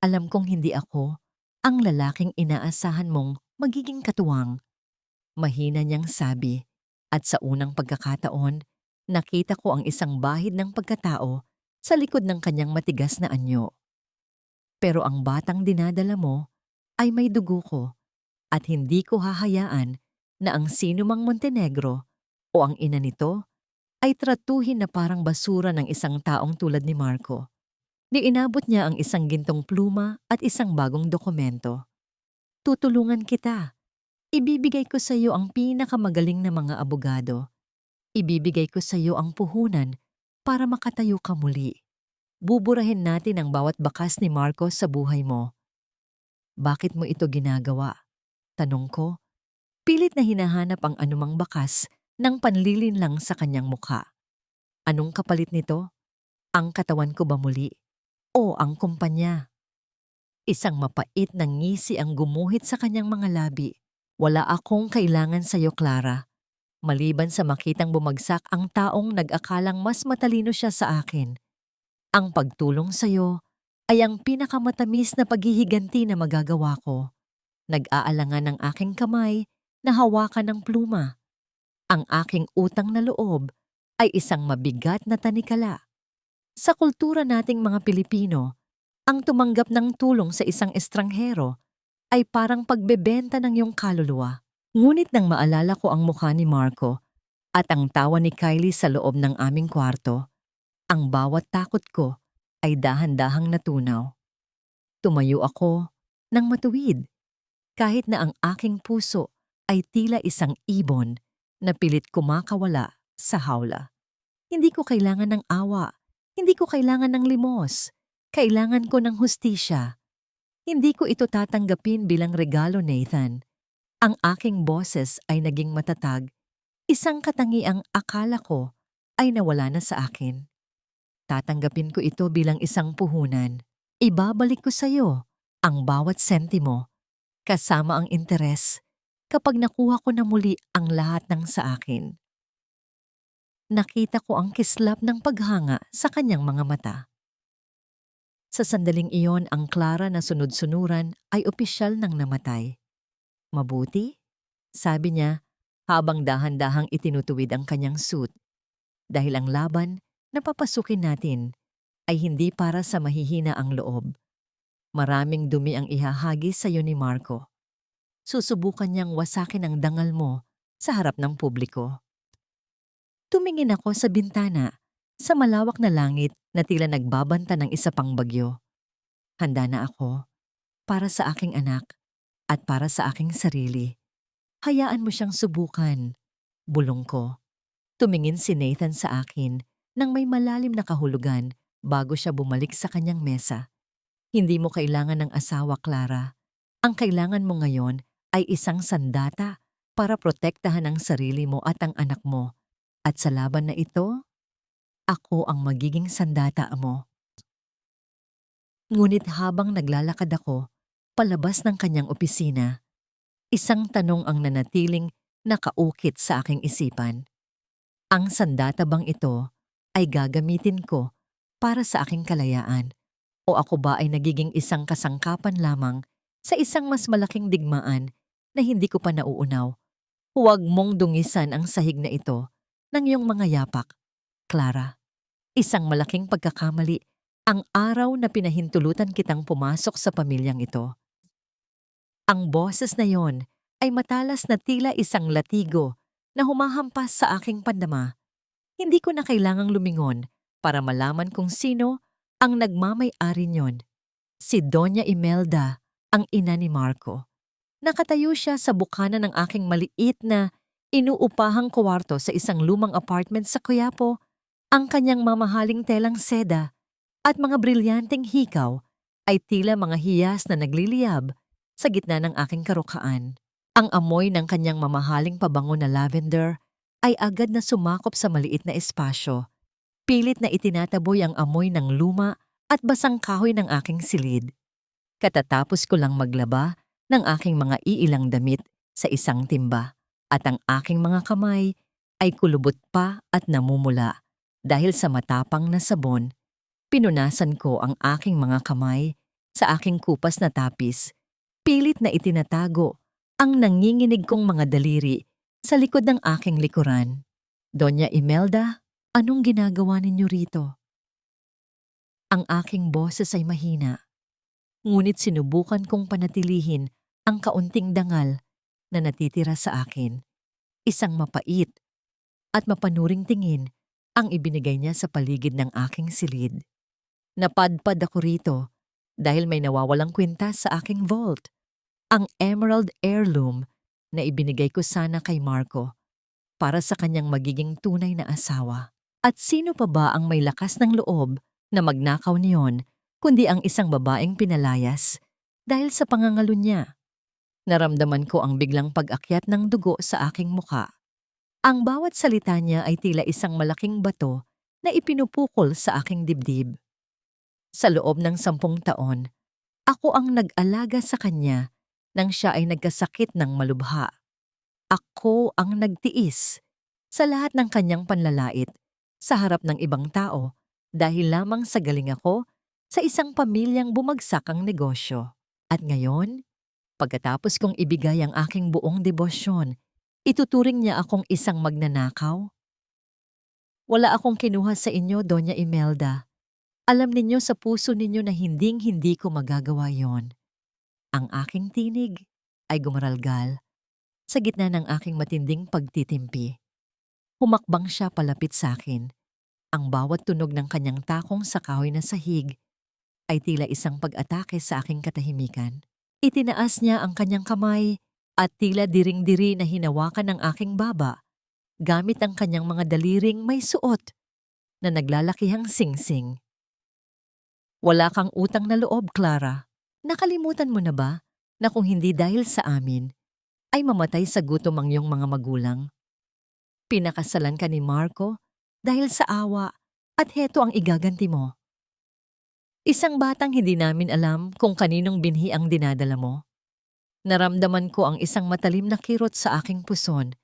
alam kong hindi ako ang lalaking inaasahan mong magiging katuwang. Mahina niyang sabi, At sa unang pagkakataon, nakita ko ang isang bahid ng pagkatao sa likod ng kanyang matigas na anyo. Pero ang batang dinadala mo ay may dugo ko at hindi ko hahayaan na ang sinumang Montenegro o ang ina nito ay tratuhin na parang basura ng isang taong tulad ni Marco. Inabot niya ang isang gintong pluma at isang bagong dokumento. Tutulungan kita. Ibibigay ko sa iyo ang pinakamagaling na mga abogado. Ibibigay ko sa iyo ang puhunan para makatayo ka muli. Buburahin natin ang bawat bakas ni Marco sa buhay mo. Bakit mo ito ginagawa? Tanong ko. Pilit na hinahanap ang anumang bakas ng panlilin lang sa kanyang mukha. Anong kapalit nito? Ang katawan ko ba muli? O ang kumpanya? Isang mapait na ngisi ang gumuhit sa kanyang mga labi. Wala akong kailangan sa iyo, Clara. Maliban sa makitang bumagsak ang taong nag-akalang mas matalino siya sa akin. Ang pagtulong sa iyo ay ang pinakamatamis na paghihiganti na magagawa ko. Nag-aalangan ng aking kamay na hawakan ng pluma. Ang aking utang na loob ay isang mabigat na tanikala. Sa kultura nating mga Pilipino, ang tumanggap ng tulong sa isang estranghero ay parang pagbebenta ng iyong kaluluwa. Ngunit nang maalala ko ang mukha ni Marco at ang tawa ni Kylie sa loob ng aming kwarto, ang bawat takot ko ay dahan-dahang natunaw. Tumayo ako ng matuwid, kahit na ang aking puso ay tila isang ibon na pilit kumakawala sa hawla. Hindi ko kailangan ng awa. Hindi ko kailangan ng limos. Kailangan ko ng hustisya. Hindi ko ito tatanggapin bilang regalo, Nathan. Ang aking boses ay naging matatag. Isang katangiang akala ko ay nawala na sa akin. Tatanggapin ko ito bilang isang puhunan. Ibabalik ko sa iyo ang bawat sentimo, kasama ang interes, kapag nakuha ko na muli ang lahat ng sa akin. Nakita ko ang kislap ng paghanga sa kanyang mga mata. Sa sandaling iyon, ang Clara na sunod-sunuran ay opisyal nang namatay. Mabuti? Sabi niya habang dahan-dahang itinutuwid ang kanyang suit. Dahil ang laban na papasukin natin ay hindi para sa mahihina ang loob. Maraming dumi ang ihahagis sa iyo ni Marco. Susubukan niyang wasakin ang dangal mo sa harap ng publiko. Tumingin ako sa bintana, sa malawak na langit na tila nagbabanta ng isa pang bagyo. Handa na ako para sa aking anak at para sa aking sarili. Hayaan mo siyang subukan, bulong ko. Tumingin si Nathan sa akin nang may malalim na kahulugan bago siya bumalik sa kanyang mesa. Hindi mo kailangan ng asawa, Clara. Ang kailangan mo ngayon ay isang sandata para protektahan ang sarili mo at ang anak mo. At sa laban na ito, ako ang magiging sandata mo. Ngunit habang naglalakad ako, palabas ng kanyang opisina, isang tanong ang nanatiling nakaukit sa aking isipan. Ang sandata bang ito ay gagamitin ko para sa aking kalayaan o ako ba ay nagiging isang kasangkapan lamang sa isang mas malaking digmaan na hindi ko pa nauunaw? Huwag mong dungisan ang sahig na ito ng iyong mga yapak, Clara. Isang malaking pagkakamali ang araw na pinahintulutan kitang pumasok sa pamilyang ito. Ang boses na yon ay matalas na tila isang latigo na humahampas sa aking pandama. Hindi ko na kailangang lumingon para malaman kung sino ang nagmamay-ari niyon. Si Doña Imelda, ang ina ni Marco. Nakatayo siya sa bukana ng aking maliit na inuupahang kwarto sa isang lumang apartment sa Quiapo. Ang kanyang mamahaling telang seda at mga brilyanteng hikaw ay tila mga hiyas na nagliliyab sa gitna ng aking karukhaan. Ang amoy ng kanyang mamahaling pabango na lavender ay agad na sumakop sa maliit na espasyo. Pilit na itinataboy ang amoy ng luma at basang kahoy ng aking silid. Katatapos ko lang maglaba ng aking mga iilang damit sa isang timba at ang aking mga kamay ay kulubot pa at namumula dahil sa matapang na sabon. Pinunasan ko ang aking mga kamay sa aking kupas na tapis. Pilit na itinatago ang nanginginig kong mga daliri Sa likod ng aking likuran, Doña Imelda, anong ginagawa ninyo rito? Ang aking boses ay mahina, ngunit sinubukan kong panatilihin ang kaunting dangal na natitira sa akin. Isang mapait at mapanuring tingin ang ibinigay niya sa paligid ng aking silid. Napadpad ako rito dahil may nawawalang kwintas sa aking vault. Ang emerald heirloom na ibinigay ko sana kay Marco para sa kanyang magiging tunay na asawa. At sino pa ba ang may lakas ng loob na magnakaw niyon kundi ang isang babaeng pinalayas dahil sa pangangalo niya? Naramdaman ko ang biglang pag-akyat ng dugo sa aking muka. Ang bawat salita niya ay tila isang malaking bato na ipinupukol sa aking dibdib. Sa loob ng 10 taon, ako ang nag-alaga sa kanya nang siya ay nagkasakit ng malubha. Ako ang nagtiis sa lahat ng kanyang panlalait sa harap ng ibang tao dahil lamang sa galing ako sa isang pamilyang bumagsak ang negosyo. At ngayon, pagkatapos kong ibigay ang aking buong debosyon, ituturing niya akong isang magnanakaw? Wala akong kinuha sa inyo, Doña Imelda. Alam ninyo sa puso ninyo na hinding-hindi ko magagawa yon. Ang aking tinig ay gumaralgal sa gitna ng aking matinding pagtitimpi. Humakbang siya palapit sa akin. Ang bawat tunog ng kanyang takong sa kahoy na sahig ay tila isang pag-atake sa aking katahimikan. Itinaas niya ang kanyang kamay at tila diring-diri na hinawakan ng aking baba gamit ang kanyang mga daliring may suot na naglalakihang singsing. Wala kang utang na loob, Clara. Nakalimutan mo na ba na kung hindi dahil sa amin, ay mamatay sa gutom ang iyong mga magulang? Pinakasalan ka ni Marco dahil sa awa at heto ang igaganti mo. Isang batang hindi namin alam kung kaninong binhi ang dinadala mo. Naramdaman ko ang isang matalim na kirot sa aking puson.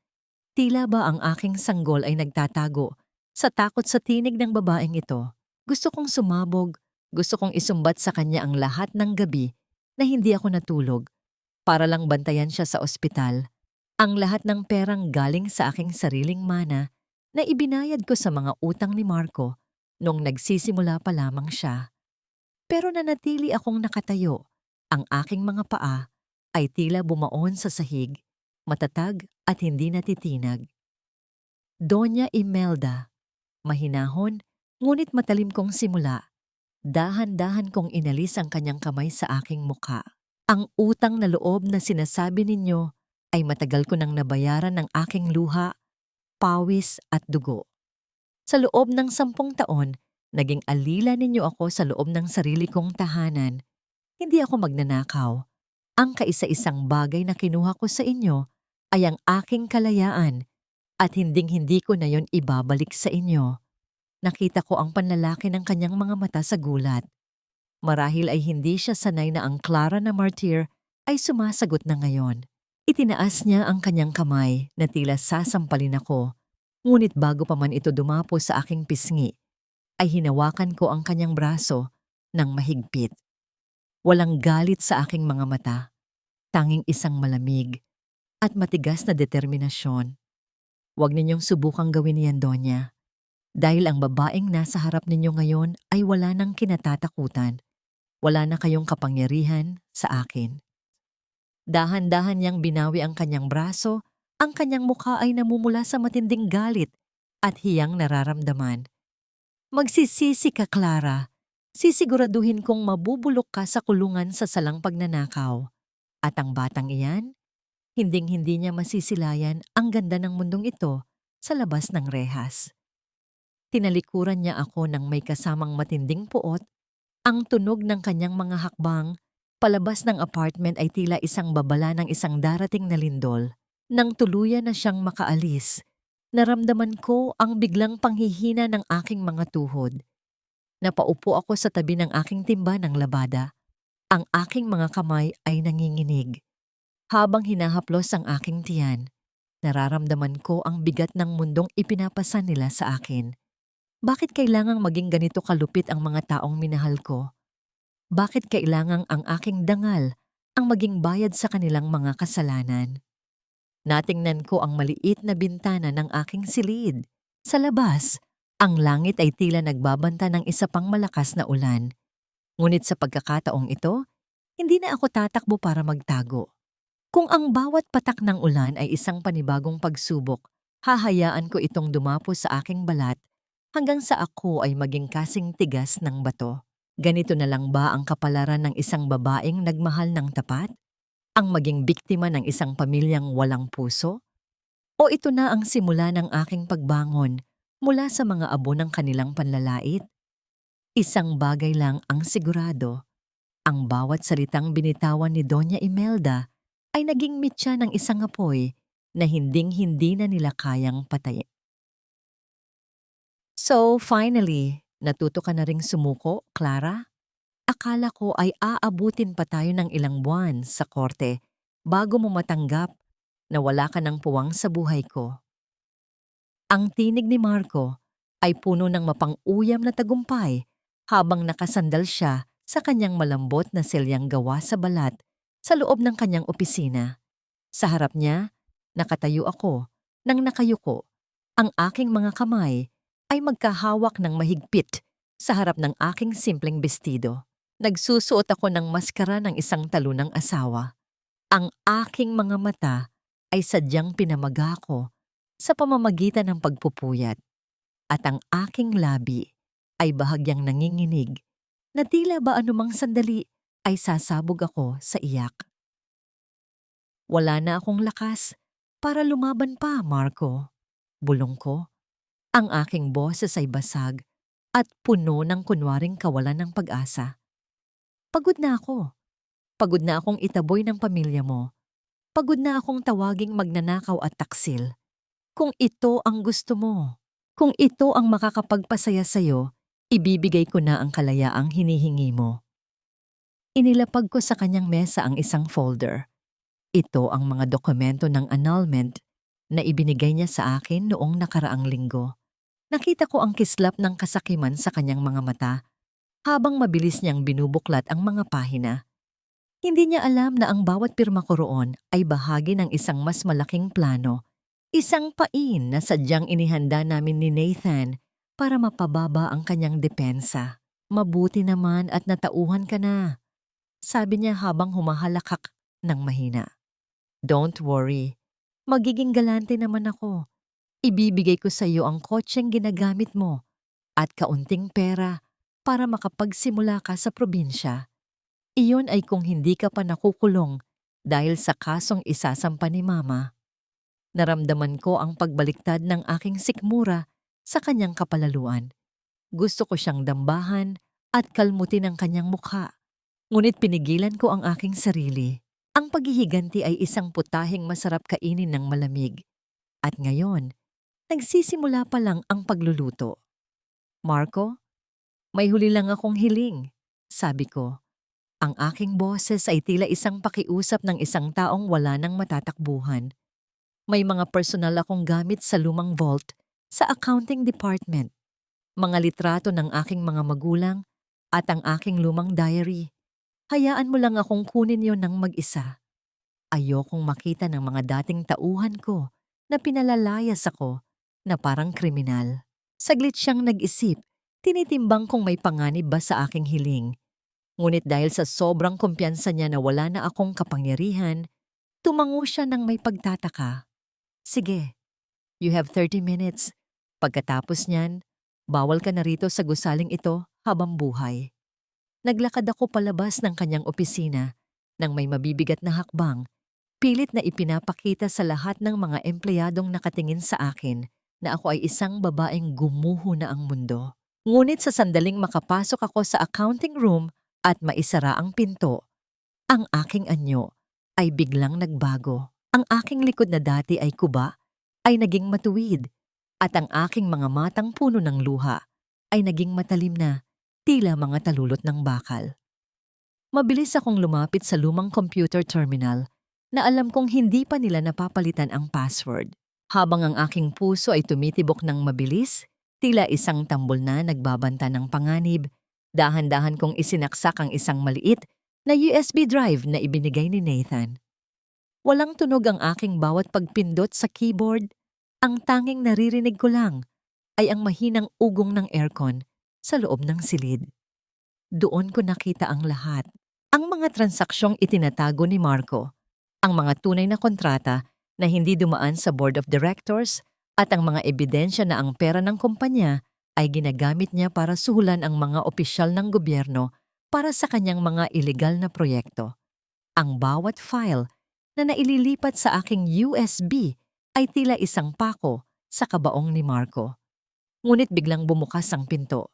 Tila ba ang aking sanggol ay nagtatago sa takot sa tinig ng babaeng ito. Gusto kong sumabog, gusto kong isumbat sa kanya ang lahat ng gabi na hindi ako natulog para lang bantayan siya sa ospital. Ang lahat ng perang galing sa aking sariling mana na ibinayad ko sa mga utang ni Marco nung nagsisimula pa lamang siya. Pero nanatili akong nakatayo. Ang aking mga paa ay tila bumaon sa sahig, matatag at hindi natitinag. Doña Imelda, mahinahon ngunit matalim kong simula. Dahan-dahan kong inalis ang kanyang kamay sa aking muka. Ang utang na loob na sinasabi ninyo ay matagal ko nang nabayaran ng aking luha, pawis at dugo. Sa loob ng 10 taon, naging alila ninyo ako sa loob ng sarili kong tahanan. Hindi ako magnanakaw. Ang kaisa-isang bagay na kinuha ko sa inyo ay ang aking kalayaan at hinding-hindi ko na yon ibabalik sa inyo. Nakita ko ang panlalaki ng kanyang mga mata sa gulat. Marahil ay hindi siya sanay na ang Clara na martyr ay sumasagot na ngayon. Itinaas niya ang kanyang kamay na tila sasampalin ako. Ngunit bago pa man ito dumapo sa aking pisngi, ay hinawakan ko ang kanyang braso ng mahigpit. Walang galit sa aking mga mata, tanging isang malamig at matigas na determinasyon. Huwag ninyong subukang gawin yan, Donya. Dahil ang babaeng nasa harap ninyo ngayon ay wala nang kinatatakutan. Wala na kayong kapangyarihan sa akin. Dahan-dahan niyang binawi ang kanyang braso, ang kanyang mukha ay namumula sa matinding galit at hiyang nararamdaman. Magsisisi ka, Clara. Sisiguraduhin kong mabubulok ka sa kulungan sa salang pagnanakaw. At ang batang iyan, hinding-hindi niya masisilayan ang ganda ng mundong ito sa labas ng rehas. Tinalikuran niya ako ng may kasamang matinding puot. Ang tunog ng kanyang mga hakbang palabas ng apartment ay tila isang babala ng isang darating na lindol. Nang tuluyan na siyang makaalis, naramdaman ko ang biglang panghihina ng aking mga tuhod. Napaupo ako sa tabi ng aking timba ng labada. Ang aking mga kamay ay nanginginig. Habang hinahaplos ang aking tiyan, nararamdaman ko ang bigat ng mundong ipinapasa nila sa akin. Bakit kailangang maging ganito kalupit ang mga taong minahal ko? Bakit kailangang ang aking dangal ang maging bayad sa kanilang mga kasalanan? Natingnan ko ang maliit na bintana ng aking silid. Sa labas, ang langit ay tila nagbabanta ng isa pang malakas na ulan. Ngunit sa pagkakataong ito, hindi na ako tatakbo para magtago. Kung ang bawat patak ng ulan ay isang panibagong pagsubok, hahayaan ko itong dumapo sa aking balat hanggang sa ako ay maging kasing tigas ng bato. Ganito na lang ba ang kapalaran ng isang babaeng nagmahal ng tapat? Ang maging biktima ng isang pamilyang walang puso? O ito na ang simula ng aking pagbangon mula sa mga abo ng kanilang panlalait? Isang bagay lang ang sigurado, ang bawat salitang binitawan ni Doña Imelda ay naging mitya ng isang apoy na hinding-hindi na nila kayang patayin. So finally, natuto ka na ring sumuko, Clara? Akala ko ay aabutin pa tayo ng ilang buwan sa korte bago mo matanggap na wala ka ng puwang sa buhay ko. Ang tinig ni Marco ay puno ng mapang-uyam na tagumpay habang nakasandal siya sa kanyang malambot na selyang gawa sa balat sa loob ng kanyang opisina. Sa harap niya, nakatayo ako, nang nakayuko. Ang aking mga kamay ay magkahawak ng mahigpit sa harap ng aking simpleng bestido. Nagsusuot ako ng maskara ng isang talunang asawa. Ang aking mga mata ay sadyang pinamaga ko sa pamamagitan ng pagpupuyat. At ang aking labi ay bahagyang nanginginig na tila ba anumang sandali ay sasabog ako sa iyak. Wala na akong lakas para lumaban pa, Marco. Bulong ko. Ang aking boses ay basag at puno ng kunwaring kawalan ng pag-asa. Pagod na ako. Pagod na akong itaboy ng pamilya mo. Pagod na akong tawaging magnanakaw at taksil. Kung ito ang gusto mo, kung ito ang makakapagpasaya sa'yo, ibibigay ko na ang kalayaang hinihingi mo. Inilapag ko sa kanyang mesa ang isang folder. Ito ang mga dokumento ng annulment na ibinigay niya sa akin noong nakaraang linggo. Nakita ko ang kislap ng kasakiman sa kanyang mga mata habang mabilis niyang binubuklat ang mga pahina. Hindi niya alam na ang bawat pirma ko roon ay bahagi ng isang mas malaking plano, isang pain na sadyang inihanda namin ni Nathan para mapababa ang kanyang depensa. Mabuti naman at natauhan ka na, sabi niya habang humahalakak ng mahina. Don't worry, magiging galante naman ako. Ibibigay ko sa iyo ang kotseng ginagamit mo at kaunting pera para makapagsimula ka sa probinsya. Iyon ay kung hindi ka pa nakukulong dahil sa kasong isasampa ni Mama. Naramdaman ko ang pagbaliktad ng aking sikmura sa kanyang kapalaluan. Gusto ko siyang dambahan at kalmutin ang kanyang mukha. Ngunit pinigilan ko ang aking sarili. Ang paghihiganti ay isang putaheng masarap kainin ng malamig. At ngayon, nagsisimula pa lang ang pagluluto. Marco, may huli lang akong hiling, sabi ko. Ang aking boses ay tila isang pakiusap ng isang taong wala nang matatakbuhan. May mga personal akong gamit sa lumang vault sa accounting department. Mga litrato ng aking mga magulang at ang aking lumang diary. Hayaan mo lang akong kunin yon ng mag-isa. Ayokong makita ng mga dating tauhan ko na pinalalayas ako na parang kriminal. Saglit siyang nag-isip, tinitimbang kung may panganib ba sa aking hiling. Ngunit dahil sa sobrang kumpiyansa niya na wala na akong kapangyarihan, tumango siya ng may pagtataka. Sige, you have 30 minutes. Pagkatapos niyan, bawal ka na rito sa gusaling ito habang buhay. Naglakad ako palabas ng kanyang opisina nang may mabibigat na hakbang, pilit na ipinapakita sa lahat ng mga empleyadong nakatingin sa akin na ako ay isang babaeng gumuho na ang mundo. Ngunit sa sandaling makapasok ako sa accounting room at maisara ang pinto, ang aking anyo ay biglang nagbago. Ang aking likod na dati ay kuba, ay naging matuwid, at ang aking mga matang puno ng luha ay naging matalim na, tila mga talulot ng bakal. Mabilis akong lumapit sa lumang computer terminal na alam kong hindi pa nila napapalitan ang password. Habang ang aking puso ay tumitibok ng mabilis, tila isang tambol na nagbabanta ng panganib, dahan-dahan kong isinaksak ang isang maliit na USB drive na ibinigay ni Nathan. Walang tunog ang aking bawat pagpindot sa keyboard. Ang tanging naririnig ko lang ay ang mahinang ugong ng aircon sa loob ng silid. Doon ko nakita ang lahat. Ang mga transaksyong itinatago ni Marco, ang mga tunay na kontrata na hindi dumaan sa board of directors at ang mga ebidensya na ang pera ng kumpanya ay ginagamit niya para suhulan ang mga opisyal ng gobyerno para sa kanyang mga ilegal na proyekto. Ang bawat file na naililipat sa aking USB ay tila isang pako sa kabaong ni Marco. Ngunit biglang bumukas ang pinto.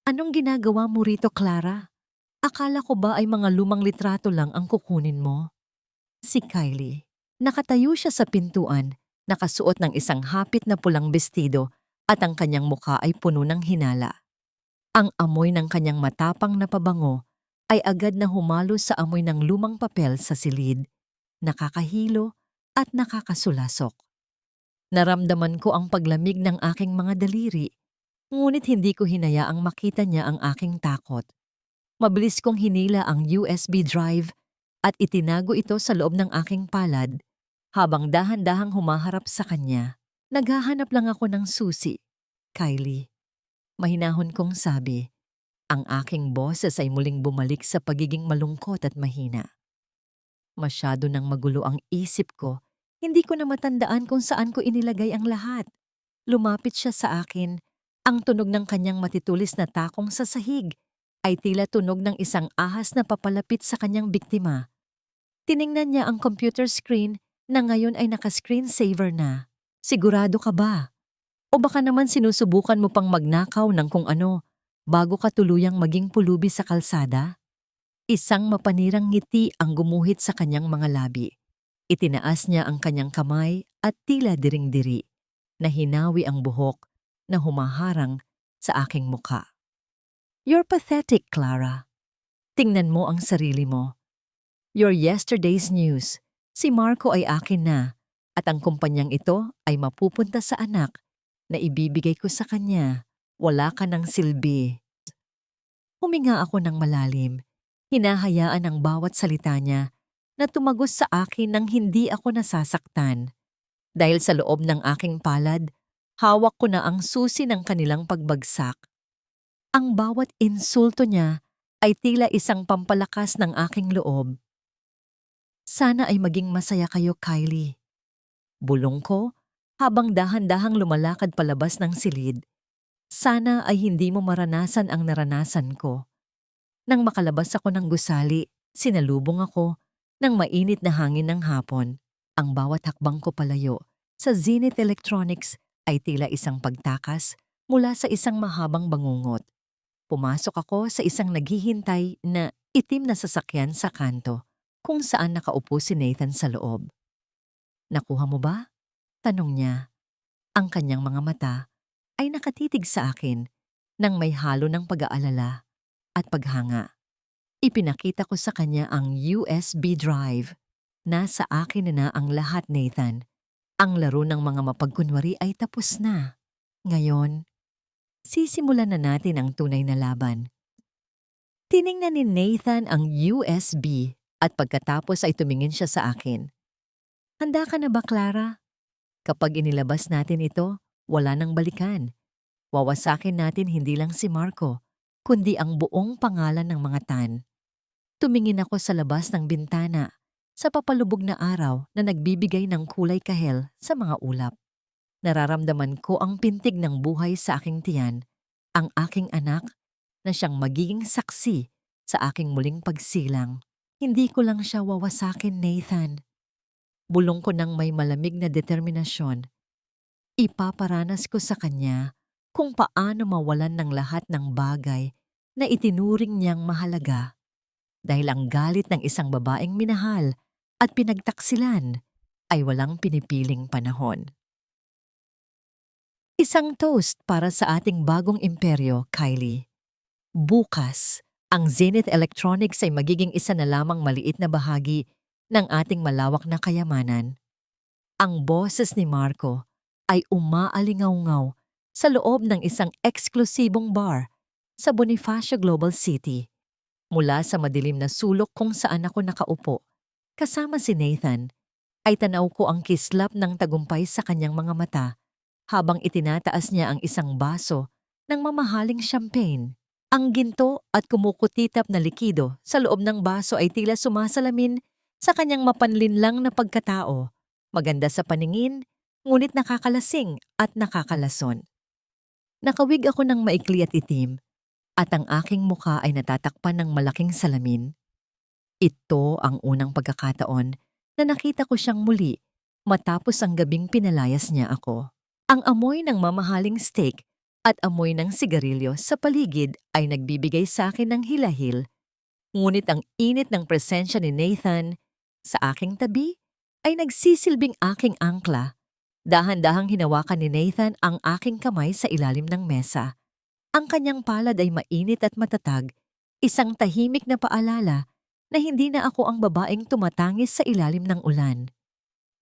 Anong ginagawa mo rito, Clara? Akala ko ba ay mga lumang litrato lang ang kukunin mo? Si Kylie. Nakatayo siya sa pintuan, nakasuot ng isang hapit na pulang bestido at ang kanyang mukha ay puno ng hinala. Ang amoy ng kanyang matapang na pabango ay agad na humalo sa amoy ng lumang papel sa silid, nakakahilo at nakakasulasok. Naramdaman ko ang paglamig ng aking mga daliri, ngunit hindi ko hinayaang makita niya ang aking takot. Mabilis kong hinila ang USB drive at itinago ito sa loob ng aking palad habang dahan-dahang humaharap sa kanya. Naghahanap lang ako ng susi, Kylie. Mahinahon kong sabi. Ang aking boses ay muling bumalik sa pagiging malungkot at mahina. Masyado nang magulo ang isip ko, hindi ko na matandaan kung saan ko inilagay ang lahat. Lumapit siya sa akin. Ang tunog ng kanyang matitulis na takong sa sahig ay tila tunog ng isang ahas na papalapit sa kanyang biktima. Tiningnan niya ang computer screen na ngayon ay naka-screensaver na. Sigurado ka ba? O baka naman sinusubukan mo pang magnakaw ng kung ano bago ka tuluyang maging pulubi sa kalsada? Isang mapanirang ngiti ang gumuhit sa kanyang mga labi. Itinaas niya ang kanyang kamay at tila diring-diri na hinawi ang buhok na humaharang sa aking mukha. You're pathetic, Clara. Tingnan mo ang sarili mo. Your yesterday's news. Si Marco ay akin na at ang kumpanyang ito ay mapupunta sa anak na ibibigay ko sa kanya. Wala ka ng silbi. Huminga ako ng malalim. Hinahayaan ang bawat salita niya na tumagos sa akin nang hindi ako nasasaktan. Dahil sa loob ng aking palad, hawak ko na ang susi ng kanilang pagbagsak. Ang bawat insulto niya ay tila isang pampalakas ng aking loob. Sana ay maging masaya kayo, Kylie. Bulong ko habang dahan-dahang lumalakad palabas ng silid. Sana ay hindi mo maranasan ang naranasan ko. Nang makalabas ako ng gusali, sinalubong ako ng mainit na hangin ng hapon. Ang bawat hakbang ko palayo sa Zenith Electronics ay tila isang pagtakas mula sa isang mahabang bangungot. Pumasok ako sa isang naghihintay na itim na sasakyan sa kanto kung saan nakaupo si Nathan sa loob. Nakuha mo ba? Tanong niya. Ang kanyang mga mata ay nakatitig sa akin nang may halo ng pag-aalala at paghanga. Ipinakita ko sa kanya ang USB drive. Nasa akin na ang lahat, Nathan. Ang laro ng mga mapagkunwari ay tapos na. Ngayon, sisimulan na natin ang tunay na laban. Tiningnan ni Nathan ang USB at pagkatapos ay tumingin siya sa akin. Handa ka na ba, Clara? Kapag inilabas natin ito, wala nang balikan. Wawasakin natin hindi lang si Marco, kundi ang buong pangalan ng mga tan. Tumingin ako sa labas ng bintana, sa papalubog na araw na nagbibigay ng kulay kahel sa mga ulap. Nararamdaman ko ang pintig ng buhay sa aking tiyan, ang aking anak na siyang magiging saksi sa aking muling pagsilang. Hindi ko lang siya wawasakin, Nathan. Bulong ko ng may malamig na determinasyon. Ipaparanas ko sa kanya kung paano mawalan ng lahat ng bagay na itinuring niyang mahalaga. Dahil ang galit ng isang babaeng minahal at pinagtaksilan ay walang pinipiling panahon. Isang toast para sa ating bagong imperyo, Kylie. Bukas, ang Zenith Electronics ay magiging isa na lamang maliit na bahagi ng ating malawak na kayamanan. Ang boses ni Marco ay umaalingaw-ngaw sa loob ng isang eksklusibong bar sa Bonifacio Global City. Mula sa madilim na sulok kung saan ako nakaupo, kasama si Nathan, ay tanaw ko ang kislap ng tagumpay sa kanyang mga mata habang itinataas niya ang isang baso ng mamahaling champagne. Ang ginto at kumukutitap na likido sa loob ng baso ay tila sumasalamin sa kanyang mapanlinlang na pagkatao. Maganda sa paningin, ngunit nakakalasing at nakakalason. Nakawig ako ng maikli at itim at ang aking mukha ay natatakpan ng malaking salamin. Ito ang unang pagkakataon na nakita ko siyang muli matapos ang gabing pinalayas niya ako. Ang amoy ng mamahaling steak at amoy ng sigarilyo sa paligid ay nagbibigay sa akin ng hilahil, ngunit ang init ng presensya ni Nathan sa aking tabi ay nagsisilbing aking angkla. Dahan-dahang hinawakan ni Nathan ang aking kamay sa ilalim ng mesa. Ang kanyang palad ay mainit at matatag, isang tahimik na paalala na hindi na ako ang babaeng tumatangis sa ilalim ng ulan.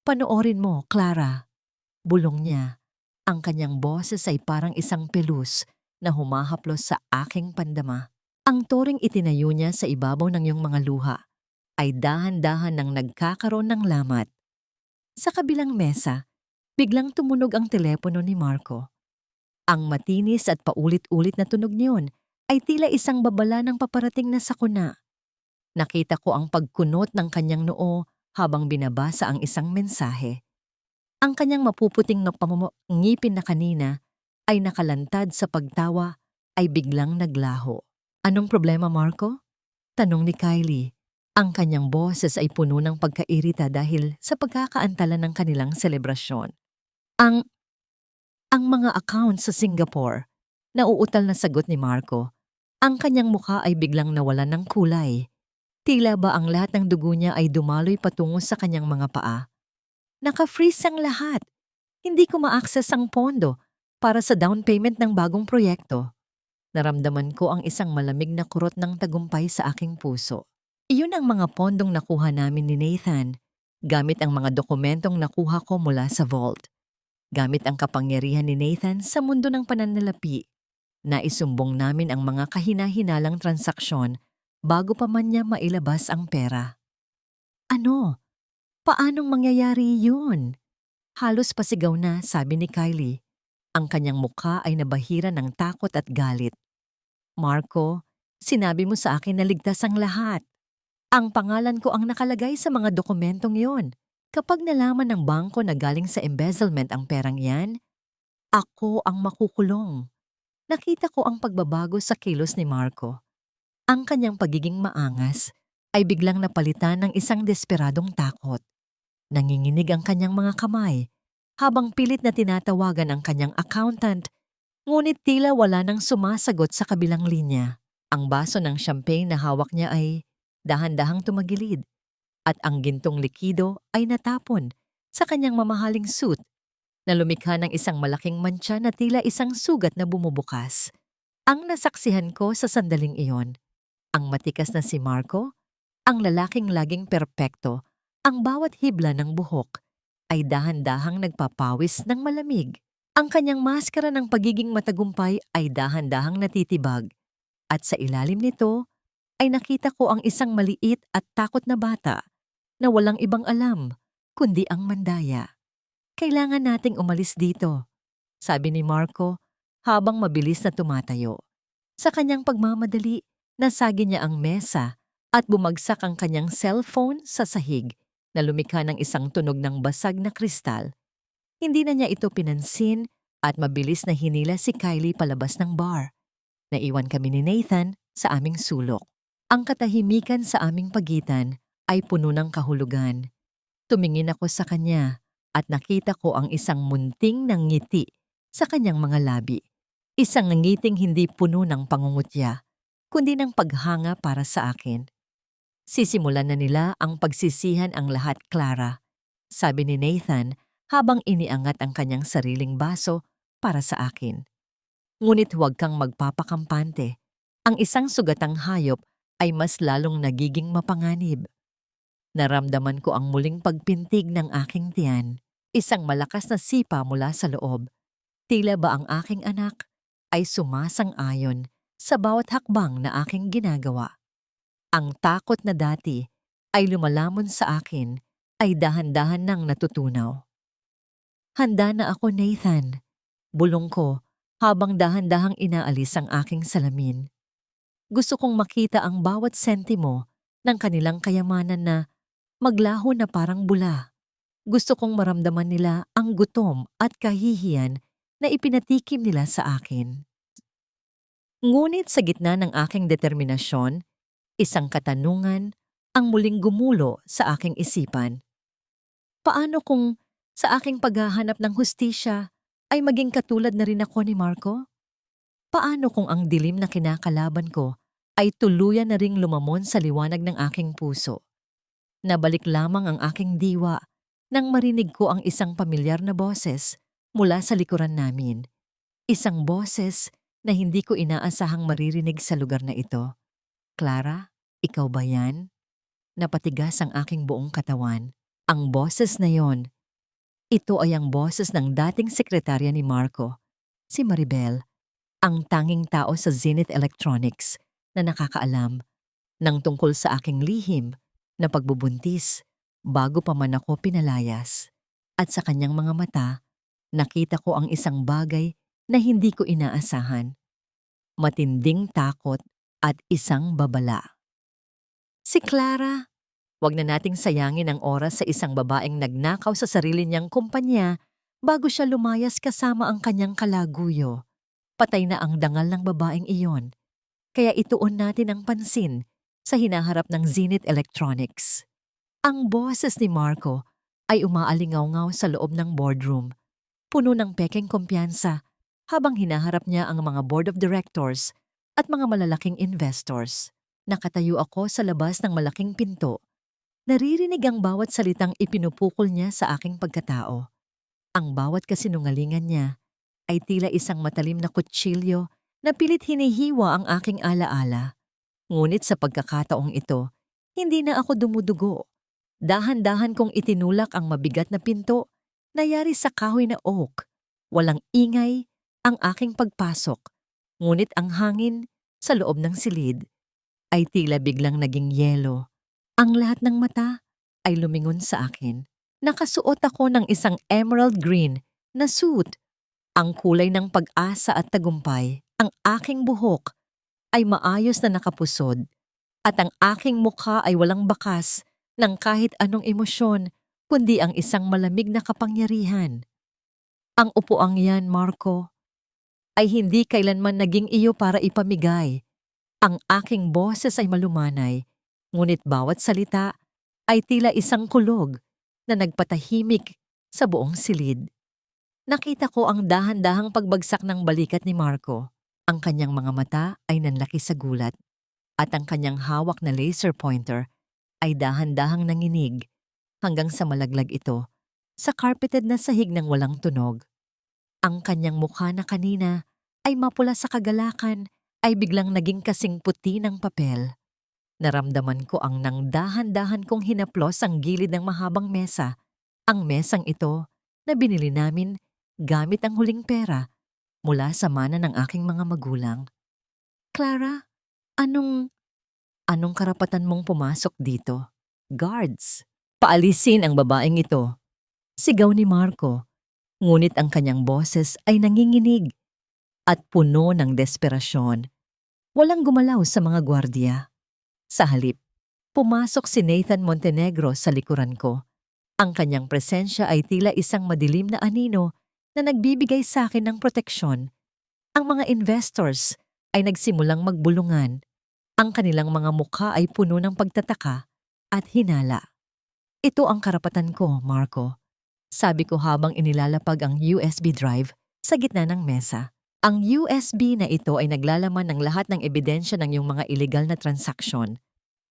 "Panoorin mo, Clara," bulong niya. Ang kanyang boses ay parang isang pelus na humahaplos sa aking pandama. Ang toring itinayo niya sa ibabaw ng iyong mga luha ay dahan-dahan nang nagkakaroon ng lamat. Sa kabilang mesa, biglang tumunog ang telepono ni Marco. Ang matinis at paulit-ulit na tunog niyon ay tila isang babala ng paparating na sakuna. Nakita ko ang pagkunot ng kanyang noo habang binabasa ang isang mensahe. Ang kanyang mapuputing na ngipin na kanina ay nakalantad sa pagtawa ay biglang naglaho. "Anong problema, Marco?" tanong ni Kylie. Ang kanyang boses ay puno ng pagkairita dahil sa pagkakaantala ng kanilang selebrasyon. Ang mga account sa Singapore, nauutal na sagot ni Marco. Ang kanyang mukha ay biglang nawalan ng kulay. Tila ba ang lahat ng dugo niya ay dumaloy patungo sa kanyang mga paa. Naka-freeze ang lahat. Hindi ko ma-access ang pondo para sa down payment ng bagong proyekto. Naramdaman ko ang isang malamig na kurot ng tagumpay sa aking puso. Iyon ang mga pondong nakuha namin ni Nathan, gamit ang mga dokumentong nakuha ko mula sa vault. Gamit ang kapangyarihan ni Nathan sa mundo ng pananalapi, naisumbong namin ang mga kahina-hinalang transaksyon bago pa man niya mailabas ang pera. "Ano? Paanong mangyayari yun?" Halos pasigaw na, sabi ni Kylie. Ang kanyang mukha ay nabahira ng takot at galit. "Marco, sinabi mo sa akin na ligtas ang lahat. Ang pangalan ko ang nakalagay sa mga dokumentong yon. Kapag nalaman ng bangko na galing sa embezzlement ang perang yan, ako ang makukulong." Nakita ko ang pagbabago sa kilos ni Marco. Ang kanyang pagiging maangas ay biglang napalitan ng isang desperadong takot. Nanginginig ang kanyang mga kamay habang pilit na tinatawagan ang kanyang accountant, ngunit tila wala nang sumasagot sa kabilang linya. Ang baso ng champagne na hawak niya ay dahan-dahang tumagilid at ang gintong likido ay natapon sa kanyang mamahaling suit na lumikha ng isang malaking mantsa na tila isang sugat na bumubukas. Ang nasaksihan ko sa sandaling iyon, ang matikas na si Marco, ang lalaking laging perpekto, ang bawat hibla ng buhok ay dahan-dahang nagpapawis ng malamig. Ang kanyang maskara ng pagiging matagumpay ay dahan-dahang natitibag. At sa ilalim nito ay nakita ko ang isang maliit at takot na bata na walang ibang alam kundi ang mandaya. "Kailangan nating umalis dito," sabi ni Marco habang mabilis na tumatayo. Sa kanyang pagmamadali, nasagi niya ang mesa at bumagsak ang kanyang cellphone sa sahig na lumikha ng isang tunog ng basag na kristal. Hindi na niya ito pinansin at mabilis na hinila si Kylie palabas ng bar. Naiwan kami ni Nathan sa aming sulok. Ang katahimikan sa aming pagitan ay puno ng kahulugan. Tumingin ako sa kanya at nakita ko ang isang munting ng ngiti sa kanyang mga labi. Isang ngiting hindi puno ng pangungutya, kundi ng paghanga para sa akin. "Sisimulan na nila ang pagsisihan ang lahat, Clara," sabi ni Nathan habang iniangat ang kanyang sariling baso para sa akin. "Ngunit huwag kang magpapakampante. Ang isang sugatang hayop ay mas lalong nagiging mapanganib." Naramdaman ko ang muling pagpintig ng aking tiyan. Isang malakas na sipa mula sa loob. Tila ba ang aking anak ay sumasang-ayon sa bawat hakbang na aking ginagawa. Ang takot na dati ay lumalamon sa akin ay dahan-dahan nang natutunaw. Handa na ako, Nathan. Bulong ko habang dahan-dahang inaalis ang aking salamin. Gusto kong makita ang bawat sentimo ng kanilang kayamanan na maglaho na parang bula. Gusto kong maramdaman nila ang gutom at kahihiyan na ipinatikim nila sa akin. Ngunit sa gitna ng aking determinasyon, isang katanungan ang muling gumulo sa aking isipan. Paano kung sa aking paghahanap ng hustisya ay maging katulad na rin ako ni Marco? Paano kung ang dilim na kinakalaban ko ay tuluyan na ring lumamon sa liwanag ng aking puso? Nabalik lamang ang aking diwa nang marinig ko ang isang pamilyar na boses mula sa likuran namin. Isang boses na hindi ko inaasahang maririnig sa lugar na ito. Clara, ikaw ba yan? Napatigas ang aking buong katawan. Ang boses na yon, ito ay ang boses ng dating sekretarya ni Marco, si Maribel, ang tanging tao sa Zenith Electronics na nakakaalam ng tungkol sa aking lihim na pagbubuntis bago pa man ako pinalayas. At sa kanyang mga mata, nakita ko ang isang bagay na hindi ko inaasahan. Matinding takot at isang babala. Si Clara. Huwag na nating sayangin ang oras sa isang babaeng nagnakaw sa sarili niyang kumpanya bago siya lumayas kasama ang kanyang kalaguyo. Patay na ang dangal ng babaeng iyon. Kaya ituon natin ang pansin sa hinaharap ng Zenith Electronics. Ang boses ni Marco ay umaalingaw-ngaw sa loob ng boardroom, puno ng pekeng kumpiyansa habang hinaharap niya ang mga board of directors at mga malalaking investors. Nakatayo ako sa labas ng malaking pinto. Naririnig ang bawat salitang ipinupukol niya sa aking pagkatao. Ang bawat kasinungalingan niya ay tila isang matalim na kutsilyo na pilit hinihiwa ang aking alaala. Ngunit sa pagkakataong ito, hindi na ako dumudugo. Dahan-dahan kong itinulak ang mabigat na pinto na yari sa kahoy na oak. Walang ingay ang aking pagpasok. Ngunit ang hangin sa loob ng silid ay tila biglang naging yelo. Ang lahat ng mata ay lumingon sa akin. Nakasuot ako ng isang emerald green na suit. Ang kulay ng pag-asa at tagumpay. Ang aking buhok ay maayos na nakapusod at ang aking mukha ay walang bakas ng kahit anong emosyon kundi ang isang malamig na kapangyarihan. Ang upuang yan, Marco, ay hindi kailanman naging iyo para ipamigay. Ang aking boses ay malumanay. Ngunit bawat salita ay tila isang kulog na nagpatahimik sa buong silid. Nakita ko ang dahan-dahang pagbagsak ng balikat ni Marco. Ang kanyang mga mata ay nanlaki sa gulat at ang kanyang hawak na laser pointer ay dahan-dahang nanginig hanggang sa malaglag ito sa carpeted na sahig ng walang tunog. Ang kanyang mukha na kanina ay mapula sa kagalakan ay biglang naging kasing puti ng papel. Naramdaman ko ang nang dahan-dahan kong hinaplos ang gilid ng mahabang mesa. Ang mesang ito na binili namin gamit ang huling pera mula sa mana ng aking mga magulang. Clara, anong karapatan mong pumasok dito? Guards, paalisin ang babaeng ito. Sigaw ni Marco, ngunit ang kanyang boses ay nanginginig at puno ng desperasyon. Walang gumalaw sa mga gwardiya. Sa halip, pumasok si Nathan Montenegro sa likuran ko. Ang kanyang presensya ay tila isang madilim na anino na nagbibigay sa akin ng proteksyon. Ang mga investors ay nagsimulang magbulungan. Ang kanilang mga mukha ay puno ng pagtataka at hinala. Ito ang karapatan ko, Marco. Sabi ko habang inilalapag ang USB drive sa gitna ng mesa. Ang USB na ito ay naglalaman ng lahat ng ebidensya ng iyong mga illegal na transaksyon.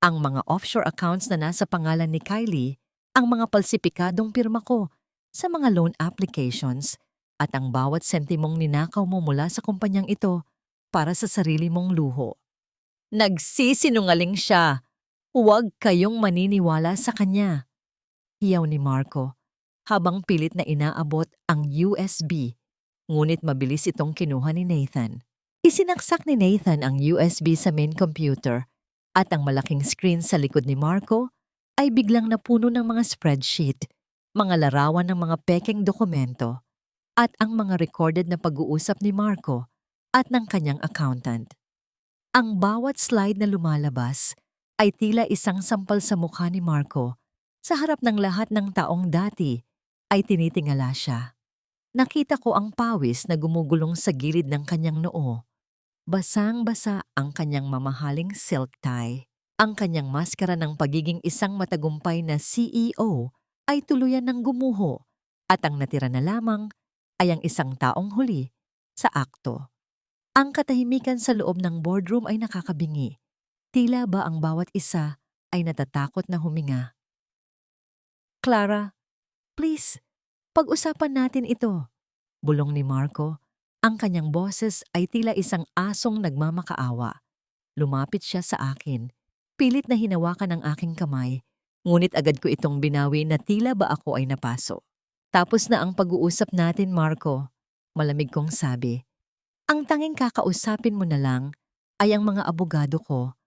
Ang mga offshore accounts na nasa pangalan ni Kylie, ang mga palsipikadong pirma ko sa mga loan applications, at ang bawat sentimong ninakaw mo mula sa kumpanyang ito para sa sarili mong luho. Nagsisinungaling siya. Huwag kayong maniniwala sa kanya. Hiyaw ni Marco habang pilit na inaabot ang USB. Ngunit mabilis itong kinuha ni Nathan. Isinaksak ni Nathan ang USB sa main computer at ang malaking screen sa likod ni Marco ay biglang napuno ng mga spreadsheet, mga larawan ng mga pekeng dokumento, at ang mga recorded na pag-uusap ni Marco at ng kanyang accountant. Ang bawat slide na lumalabas ay tila isang sampal sa mukha ni Marco. Sa harap ng lahat ng taong dati ay tinitingala siya. Nakita ko ang pawis na gumugulong sa gilid ng kanyang noo. Basang-basa ang kanyang mamahaling silk tie. Ang kanyang maskara ng pagiging isang matagumpay na CEO ay tuluyan ng gumuho at ang natira na lamang ay ang isang taong huli sa akto. Ang katahimikan sa loob ng boardroom ay nakakabingi. Tila ba ang bawat isa ay natatakot na huminga. "Clara, please, pag-usapan natin ito," bulong ni Marco. Ang kanyang boses ay tila isang asong nagmamakaawa. Lumapit siya sa akin. Pilit na hinawakan ang aking kamay, ngunit agad ko itong binawi na tila ba ako ay napaso. "Tapos na ang pag-uusap natin, Marco," malamig kong sabi. "Ang tanging kakausapin mo na lang ay ang mga abogado ko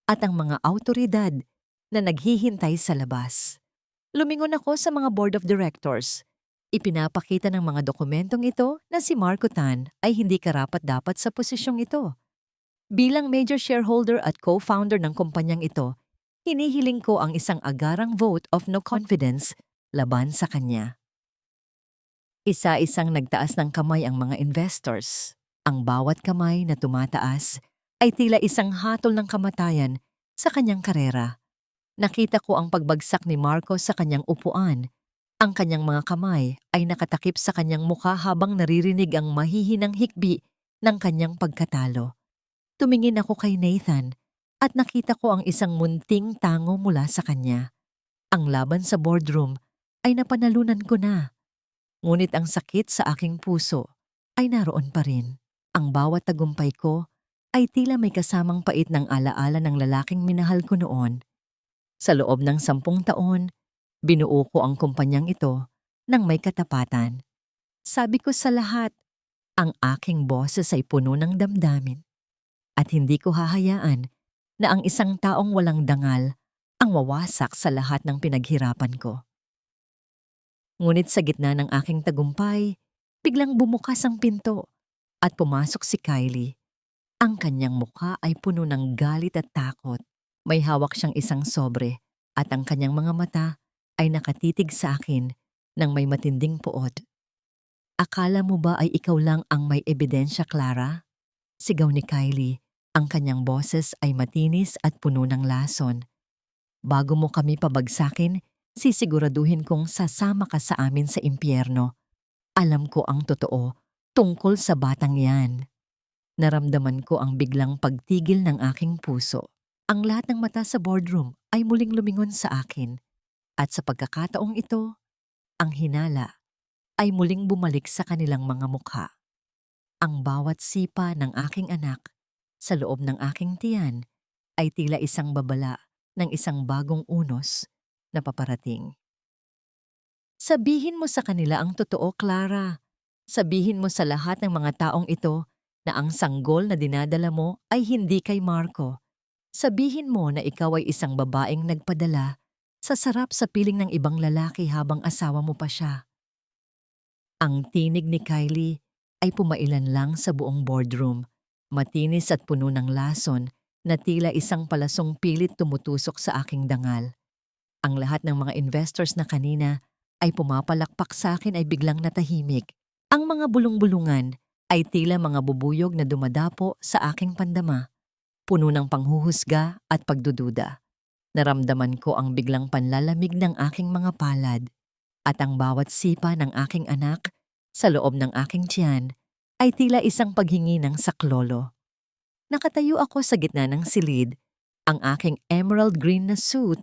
at ang mga awtoridad na naghihintay sa labas." Lumingon ako sa mga board of directors. Ipinapakita ng mga dokumentong ito na si Marco Tan ay hindi karapat-dapat sa posisyong ito. Bilang major shareholder at co-founder ng kumpanyang ito, hinihiling ko ang isang agarang vote of no confidence laban sa kanya. Isa-isang nagtaas ng kamay ang mga investors. Ang bawat kamay na tumataas ay tila isang hatol ng kamatayan sa kanyang karera. Nakita ko ang pagbagsak ni Marco sa kanyang upuan. Ang kanyang mga kamay ay nakatakip sa kanyang mukha habang naririnig ang mahihinang hikbi ng kanyang pagkatalo. Tumingin ako kay Nathan at nakita ko ang isang munting tango mula sa kanya. Ang laban sa boardroom ay napanalunan ko na. Ngunit ang sakit sa aking puso ay naroon pa rin. Ang bawat tagumpay ko ay tila may kasamang pait ng alaala ng lalaking minahal ko noon. Sa loob ng 10 taon, binuo ko ang kumpanyang ito ng may katapatan. Sabi ko sa lahat, ang aking boses ay puno ng damdamin. At hindi ko hahayaan na ang isang taong walang dangal ang wawasak sa lahat ng pinaghirapan ko. Ngunit sa gitna ng aking tagumpay, biglang bumukas ang pinto at pumasok si Kylie. Ang kanyang mukha ay puno ng galit at takot. May hawak siyang isang sobre at ang kanyang mga mata ay nakatitig sa akin ng may matinding puot. "Akala mo ba ay ikaw lang ang may ebidensya, Clara?" Sigaw ni Kylie. Ang kanyang boses ay matinis at puno ng lason. "Bago mo kami pabagsakin, sisiguraduhin kong sasama ka sa amin sa impyerno. Alam ko ang totoo tungkol sa batang yan." Naramdaman ko ang biglang pagtigil ng aking puso. Ang lahat ng mata sa boardroom ay muling lumingon sa akin. At sa pagkakataong ito, ang hinala ay muling bumalik sa kanilang mga mukha. Ang bawat sipa ng aking anak sa loob ng aking tiyan ay tila isang babala ng isang bagong unos na paparating. Sabihin mo sa kanila ang totoo, Clara. Sabihin mo sa lahat ng mga taong ito na ang sanggol na dinadala mo ay hindi kay Marco. Sabihin mo na ikaw ay isang babaeng nagpadala sa sarap sa piling ng ibang lalaki habang asawa mo pa siya. Ang tinig ni Kylie ay pumailan lang sa buong boardroom. Matinis at puno ng lason na tila isang palasong pilit tumutusok sa aking dangal. Ang lahat ng mga investors na kanina ay pumapalakpak sa akin ay biglang natahimik. Ang mga bulong-bulungan ay tila mga bubuyog na dumadapo sa aking pandama, puno ng panghuhusga at pagdududa. Naramdaman ko ang biglang panlalamig ng aking mga palad at ang bawat sipa ng aking anak sa loob ng aking tiyan ay tila isang paghingi ng saklolo. Nakatayo ako sa gitna ng silid. Ang aking emerald green na suit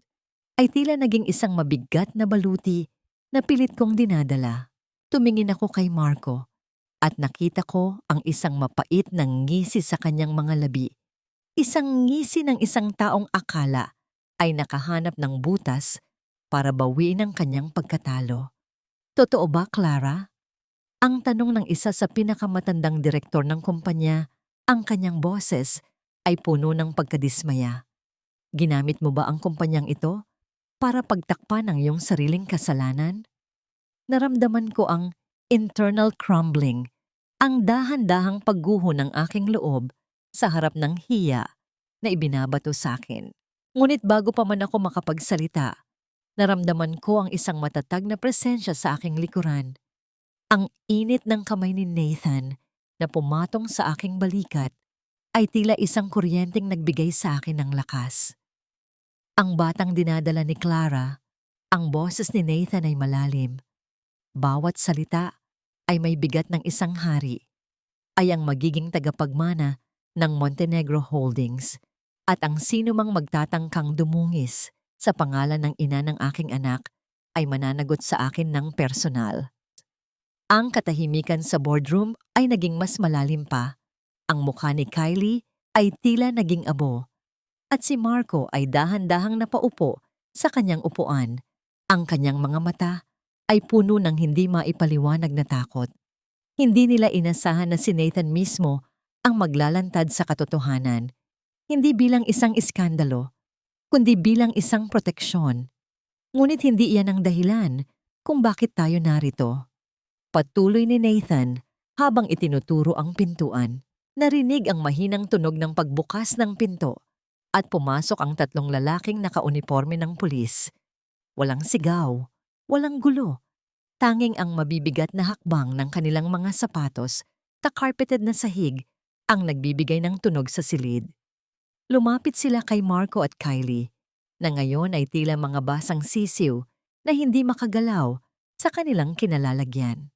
ay tila naging isang mabigat na baluti na pilit kong dinadala. Tumingin ako kay Marco at nakita ko ang isang mapait na ngisi sa kanyang mga labi. Isang ngisi ng isang taong akala ay nakahanap ng butas para bawiin ang kanyang pagkatalo. "Totoo ba, Clara?" Ang tanong ng isa sa pinakamatandang direktor ng kumpanya. Ang kanyang boses ay puno ng pagkadismaya. "Ginamit mo ba ang kumpanyang ito para pagtakpan ang iyong sariling kasalanan? Naramdaman ko ang internal crumbling, ang dahan-dahang pagguho ng aking loob sa harap ng hiya na ibinabato sa akin. Ngunit bago pa man ako makapagsalita, naramdaman ko ang isang matatag na presensya sa aking likuran. Ang init ng kamay ni Nathan na pumatong sa aking balikat ay tila isang kuryenteng nagbigay sa akin ng lakas. Ang batang dinadala ni Clara, ang boses ni Nathan ay malalim. Bawat salita ay may bigat ng isang hari, ay ang magiging tagapagmana ng Montenegro Holdings at ang sino mang magtatangkang dumungis sa pangalan ng ina ng aking anak ay mananagot sa akin ng personal. Ang katahimikan sa boardroom ay naging mas malalim pa. Ang mukha ni Kylie ay tila naging abo at si Marco ay dahan-dahang napaupo sa kanyang upuan. Ang kanyang mga mata ay puno ng hindi maipaliwanag na takot. Hindi nila inasahan na si Nathan mismo ang maglalantad sa katotohanan, hindi bilang isang iskandalo, kundi bilang isang proteksyon. Ngunit hindi iyan ang dahilan kung bakit tayo narito. Patuloy ni Nathan habang itinuturo ang pintuan. Narinig ang mahinang tunog ng pagbukas ng pinto at pumasok ang tatlong lalaking nakauniporme ng pulis. Walang sigaw, walang gulo. Tanging ang mabibigat na hakbang ng kanilang mga sapatos sa carpeted na sahig ang nagbibigay ng tunog sa silid. Lumapit sila kay Marco at Kylie, na ngayon ay tila mga basang sisiw na hindi makagalaw sa kanilang kinalalagyan.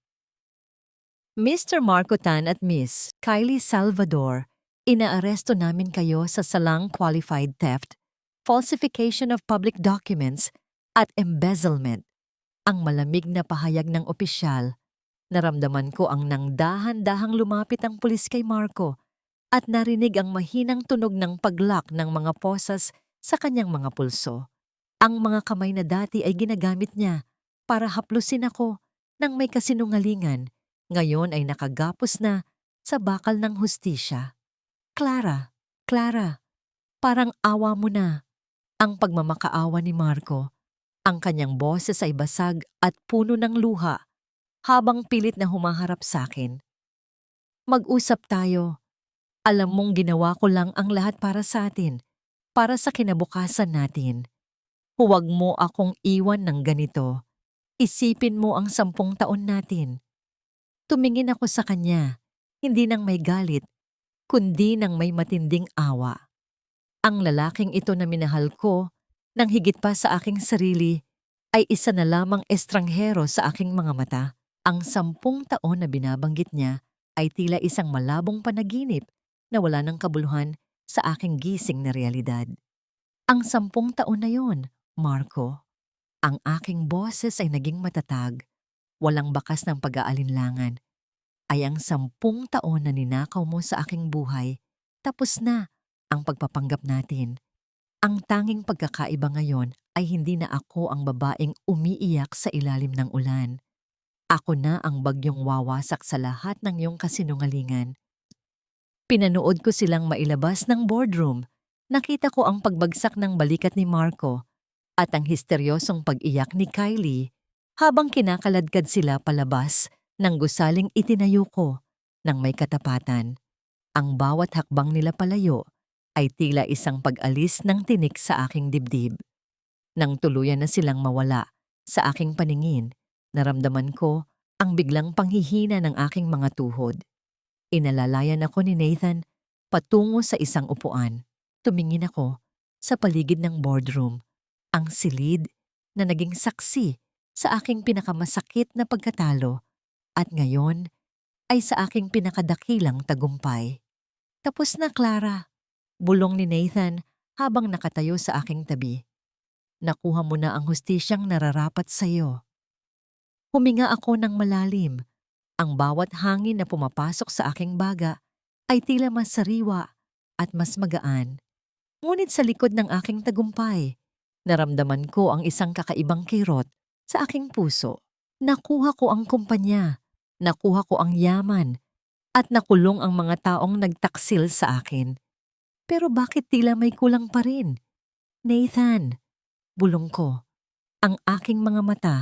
Mr. Marco Tan at Miss Kylie Salvador, inaaresto namin kayo sa salang qualified theft, falsification of public documents, at embezzlement. Ang malamig na pahayag ng opisyal. Naramdaman ko ang nang dahan-dahang lumapit ang pulis kay Marco at narinig ang mahinang tunog ng paglock ng mga posas sa kanyang mga pulso. Ang mga kamay na dati ay ginagamit niya para haplusin ako ng may kasinungalingan, ngayon ay nakagapos na sa bakal ng hustisya. Clara, parang awa mo na. Ang pagmamakaawa ni Marco. Ang kanyang boses ay basag at puno ng luha habang pilit na humaharap sa akin. Mag-usap tayo. Alam mong ginawa ko lang ang lahat para sa atin, para sa kinabukasan natin. Huwag mo akong iwan ng ganito. Isipin mo ang 10 taon natin. Tumingin ako sa kanya, hindi nang may galit, kundi nang may matinding awa. Ang lalaking ito na minahal ko, nang higit pa sa aking sarili, ay isa na lamang estranghero sa aking mga mata. Ang 10 taon na binabanggit niya ay tila isang malabong panaginip na wala ng kabuluhan sa aking gising na realidad. Ang 10 taon na yon, Marco. Ang aking boses ay naging matatag, walang bakas ng pag-aalinlangan. Ay ang 10 taon na ninakaw mo sa aking buhay, tapos na ang pagpapanggap natin. Ang tanging pagkakaiba ngayon ay hindi na ako ang babaeng umiiyak sa ilalim ng ulan. Ako na ang bagyong wawasak sa lahat ng iyong kasinungalingan. Pinanood ko silang mailabas ng boardroom. Nakita ko ang pagbagsak ng balikat ni Marco at ang histeryosong pag-iyak ni Kylie habang kinakaladkad sila palabas ng gusaling itinayo ko ng may katapatan. Ang bawat hakbang nila palayo ay tila isang pag-alis ng tinik sa aking dibdib. Nang tuluyan na silang mawala sa aking paningin, naramdaman ko ang biglang panghihina ng aking mga tuhod. Inalalayan ako ni Nathan patungo sa isang upuan. Tumingin ako sa paligid ng boardroom, ang silid na naging saksi sa aking pinakamasakit na pagkatalo at ngayon ay sa aking pinakadakilang tagumpay. Tapos na, Clara, bulong ni Nathan habang nakatayo sa aking tabi. Nakuha mo na ang hustisyang nararapat sa iyo. Huminga ako ng malalim. Ang bawat hangin na pumapasok sa aking baga ay tila mas sariwa at mas magaan. Ngunit sa likod ng aking tagumpay, naramdaman ko ang isang kakaibang kirot sa aking puso. Nakuha ko ang kumpanya, nakuha ko ang yaman, at nakulong ang mga taong nagtaksil sa akin. Pero bakit tila may kulang pa rin? Nathan, bulong ko, Ang aking mga mata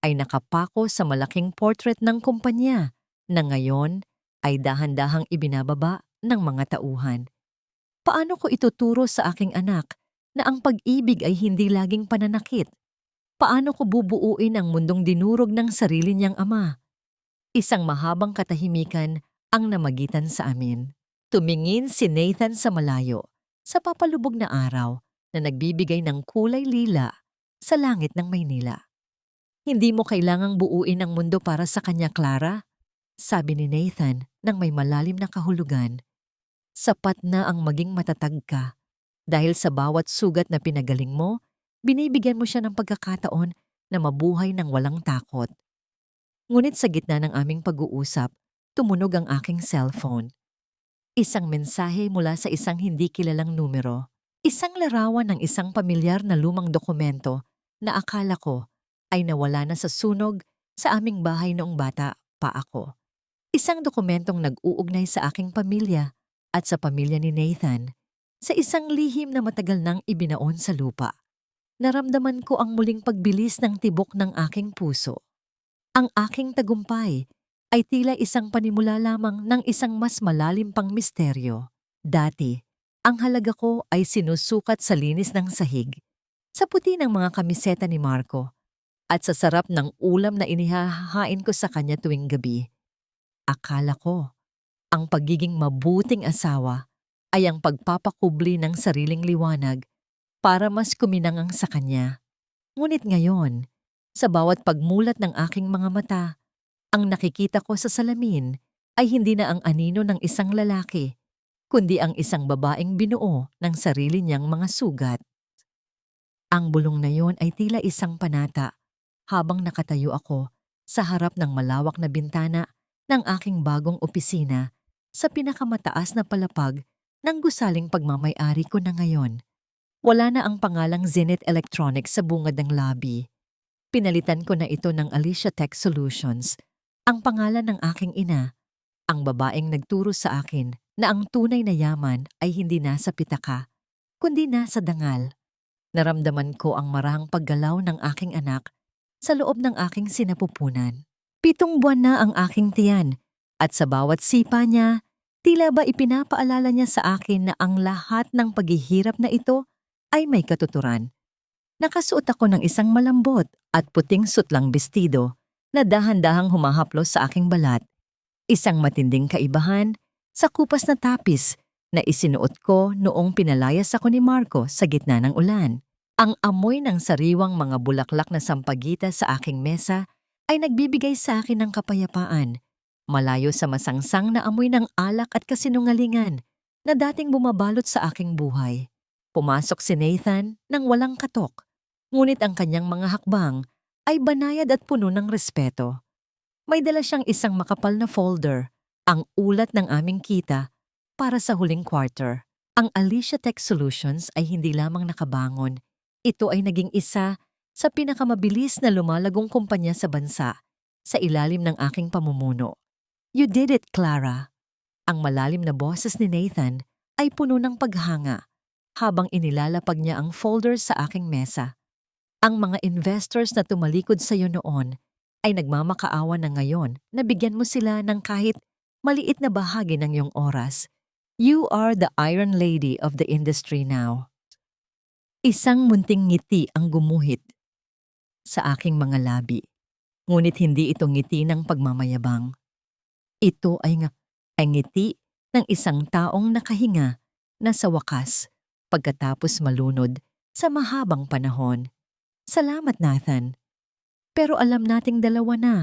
ay nakapako sa malaking portrait ng kumpanya na ngayon ay dahan-dahang ibinababa ng mga tauhan. Paano ko ituturo sa aking anak na ang pag-ibig ay hindi laging pananakit? Paano ko bubuuin ang mundong dinurog ng sarili niyang ama? Isang mahabang katahimikan ang namagitan sa amin. Tumingin si Nathan sa malayo, sa papalubog na araw na nagbibigay ng kulay lila sa langit ng Maynila. Hindi mo kailangang buuin ang mundo para sa kanya, Clara, sabi ni Nathan nang may malalim na kahulugan. Sapat na ang maging matatag ka. Dahil sa bawat sugat na pinagaling mo, binibigyan mo siya ng pagkakataon na mabuhay ng walang takot. Ngunit sa gitna ng aming pag-uusap, tumunog ang aking cellphone. Isang mensahe mula sa isang hindi kilalang numero. Isang larawan ng isang pamilyar na lumang dokumento na akala ko ay nawala na sa sunog sa aming bahay noong bata pa ako. Isang dokumentong nag-uugnay sa aking pamilya at sa pamilya ni Nathan, sa isang lihim na matagal nang ibinaon sa lupa. Naramdaman ko ang muling pagbilis ng tibok ng aking puso. Ang aking tagumpay ay tila isang panimula lamang ng isang mas malalim pang misteryo. Dati, ang halaga ko ay sinusukat sa linis ng sahig, sa puti ng mga kamiseta ni Marco, at sa sarap ng ulam na inihahain ko sa kanya tuwing gabi. Akala ko, ang pagiging mabuting asawa ay ang pagpapakubli ng sariling liwanag para mas kuminangang sa kanya. Ngunit ngayon, sa bawat pagmulat ng aking mga mata, ang nakikita ko sa salamin ay hindi na ang anino ng isang lalaki, kundi ang isang babaeng binuo ng sarili niyang mga sugat. Ang bulong na yon ay tila isang panata habang nakatayo ako sa harap ng malawak na bintana ng aking bagong opisina sa pinakamataas na palapag ng gusaling pagmamay-ari ko na ngayon. Wala na ang pangalang Zenith Electronics sa bungad ng lobby. Pinalitan ko na ito ng Alicia Tech Solutions, ang pangalan ng aking ina, ang babaeng nagturo sa akin na ang tunay na yaman ay hindi nasa pitaka, kundi nasa dangal. Naramdaman ko ang marahang paggalaw ng aking anak sa loob ng aking sinapupunan. 7 buwan na ang aking tiyan, at sa bawat sipa niya, tila ba ipinapaalala niya sa akin na ang lahat ng paghihirap na ito ay may katuturan. Nakasuot ako ng isang malambot at puting sutlang bestido na dahan-dahang humahaplos sa aking balat. Isang matinding kaibahan sa kupas na tapis na isinuot ko noong pinalayas ako ni Marco sa gitna ng ulan. Ang amoy ng sariwang mga bulaklak na sampagita sa aking mesa ay nagbibigay sa akin ng kapayapaan, malayo sa masangsang na amoy ng alak at kasinungalingan na dating bumabalot sa aking buhay. Pumasok si Nathan nang walang katok, ngunit ang kanyang mga hakbang ay banayad at puno ng respeto. May dala siyang isang makapal na folder, ang ulat ng aming kita para sa huling quarter. Ang Alicia Tech Solutions ay hindi lamang nakabangon. Ito ay naging isa sa pinakamabilis na lumalagong kumpanya sa bansa sa ilalim ng aking pamumuno. You did it, Clara. Ang malalim na boses ni Nathan ay puno ng paghanga habang inilalapag niya ang folder sa aking mesa. Ang mga investors na tumalikod sa iyo noon ay nagmamakaawa na ngayon na bigyan mo sila ng kahit maliit na bahagi ng iyong oras. You are the Iron Lady of the industry now. Isang munting ngiti ang gumuhit sa aking mga labi, ngunit hindi ito ngiti ng pagmamayabang. Ito ay ngiti ng isang taong nakahinga na sa wakas pagkatapos malunod sa mahabang panahon. Salamat, Nathan. Pero alam nating dalawa na,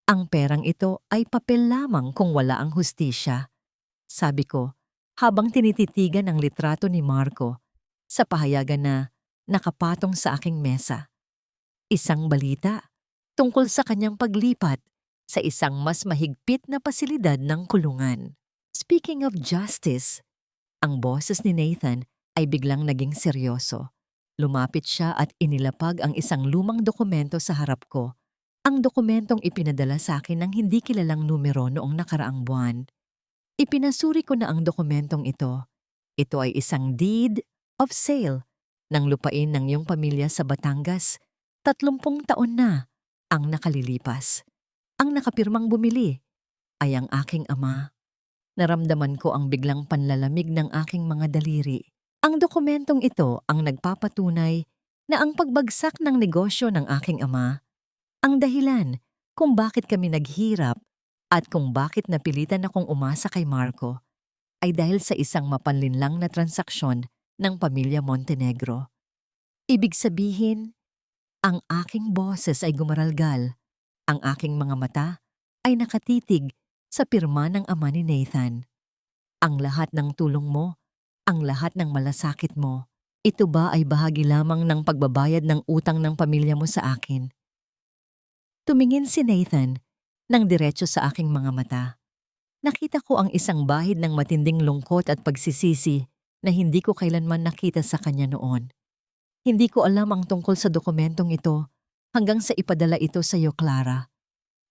ang perang ito ay papel lamang kung wala ang hustisya. Sabi ko, habang tinititigan ang litrato ni Marco sa pahayagan na nakapatong sa aking mesa. Isang balita tungkol sa kanyang paglipat sa isang mas mahigpit na pasilidad ng kulungan. Speaking of justice, ang boses ni Nathan ay biglang naging seryoso. Lumapit siya at inilapag ang isang lumang dokumento sa harap ko. Ang dokumentong ipinadala sa akin ng hindi kilalang numero noong nakaraang buwan. Ipinasuri ko na ang dokumentong ito. Ito ay isang deed of sale ng lupain ng iyong pamilya sa Batangas, 30 taon na ang nakalilipas. Ang nakapirmang bumili ay ang aking ama. Naramdaman ko ang biglang panlalamig ng aking mga daliri. Ang dokumentong ito ang nagpapatunay na ang pagbagsak ng negosyo ng aking ama ang dahilan kung bakit kami naghirap at kung bakit napilitan akong umasa kay Marco ay dahil sa isang mapanlinlang na transaksyon ng pamilya Montenegro. Ibig sabihin, ang aking boses ay gumaralgal, ang aking mga mata ay nakatitig sa pirma ng ama ni Nathan. Ang lahat ng tulong mo, ang lahat ng malasakit mo, ito ba ay bahagi lamang ng pagbabayad ng utang ng pamilya mo sa akin? Tumingin si Nathan ng diretso sa aking mga mata. Nakita ko ang isang bahid ng matinding lungkot at pagsisisi na hindi ko kailanman nakita sa kanya noon. Hindi ko alam ang tungkol sa dokumentong ito hanggang sa ipadala ito sa iyo, Clara.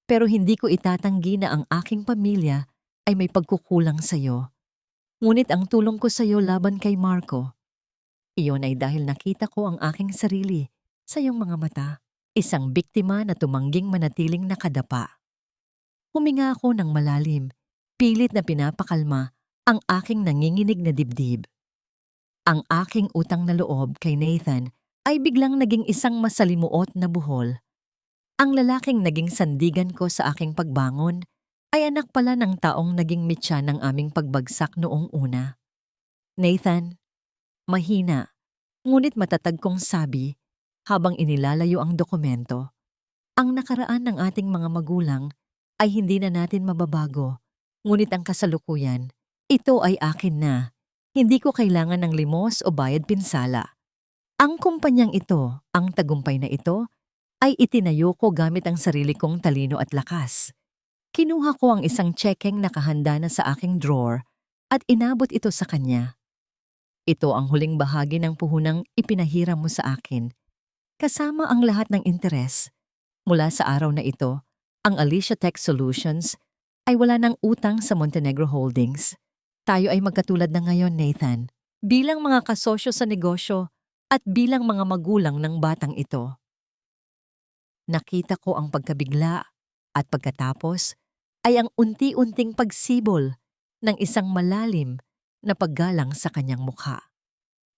Pero hindi ko itatanggi na ang aking pamilya ay may pagkukulang sa iyo. Ngunit ang tulong ko sa iyo laban kay Marco, iyon ay dahil nakita ko ang aking sarili sa iyong mga mata. Isang biktima na tumangging manatiling nakadapa. Huminga ako ng malalim, pilit na pinapakalma ang aking nanginginig na dibdib. Ang aking utang na loob kay Nathan ay biglang naging isang masalimuot na buhol. Ang lalaking naging sandigan ko sa aking pagbangon ay anak pala ng taong naging mitya ng aming pagbagsak noong una. Nathan, mahina, ngunit matatag kong sabi habang inilalayo ang dokumento. Ang nakaraan ng ating mga magulang ay hindi na natin mababago, ngunit ang kasalukuyan, ito ay akin na. Hindi ko kailangan ng limos o bayad pinsala. Ang kumpanyang ito, ang tagumpay na ito, ay itinayo ko gamit ang sarili kong talino at lakas. Kinuha ko ang isang tsekeng nakahanda na sa aking drawer at inabot ito sa kanya. Ito ang huling bahagi ng puhunang ipinahiram mo sa akin. Kasama ang lahat ng interes. Mula sa araw na ito, ang Alicia Tech Solutions ay wala ng utang sa Montenegro Holdings. Tayo ay magkatulad na ngayon, Nathan, bilang mga kasosyo sa negosyo at bilang mga magulang ng batang ito. Nakita ko ang pagkabigla at pagkatapos ay ang unti-unting pagsibol ng isang malalim na paggalang sa kanyang mukha.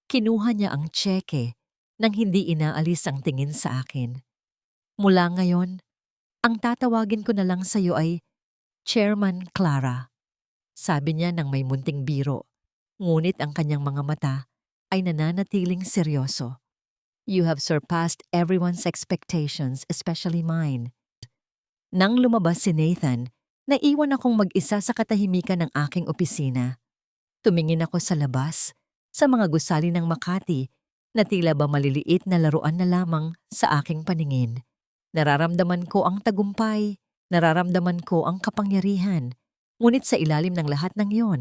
Kinuha niya ang tseke nang hindi inaalis ang tingin sa akin. Mula ngayon, ang tatawagin ko na lang sa iyo ay Chairman Clara. Sabi niya nang may munting biro, ngunit ang kanyang mga mata ay nananatiling seryoso. You have surpassed everyone's expectations, especially mine. Nang lumabas si Nathan, naiwan akong mag-isa sa katahimikan ng aking opisina. Tumingin ako sa labas, sa mga gusali ng Makati, na tila ba maliliit na laruan na lamang sa aking paningin. Nararamdaman ko ang tagumpay, nararamdaman ko ang kapangyarihan, ngunit sa ilalim ng lahat ng iyon,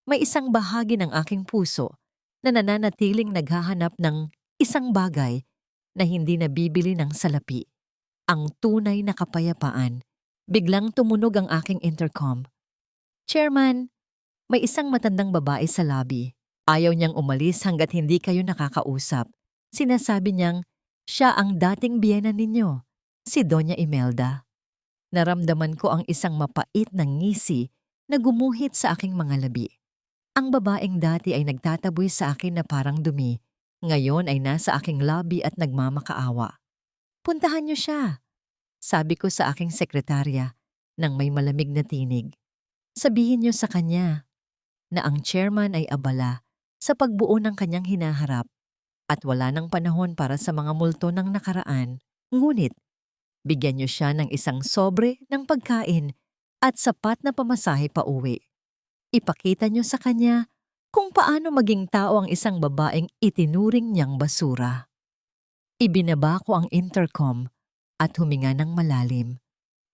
may isang bahagi ng aking puso na nananatiling naghahanap ng isang bagay na hindi nabibili ng salapi. Ang tunay na kapayapaan. Biglang tumunog ang aking intercom. Chairman, may isang matandang babae sa lobby. Ayaw niyang umalis hanggat hindi kayo nakakausap. Sinasabi niyang siya ang dating biyena ninyo, si Doña Imelda. Naramdaman ko ang isang mapait na ngisi na gumuhit sa aking mga labi. Ang babaeng dati ay nagtataboy sa akin na parang dumi. Ngayon ay nasa aking lobby at nagmamakaawa. Puntahan niyo siya, sabi ko sa aking sekretarya nang may malamig na tinig. Sabihin niyo sa kanya na ang chairman ay abala sa pagbuo ng kanyang hinaharap at wala ng panahon para sa mga multo ng nakaraan. Ngunit, bigyan niyo siya ng isang sobre ng pagkain at sapat na pamasahe pa uwi. Ipakita niyo sa kanya kung paano maging tao ang isang babaeng itinuring niyang basura. Ibinaba ko ang intercom at huminga ng malalim.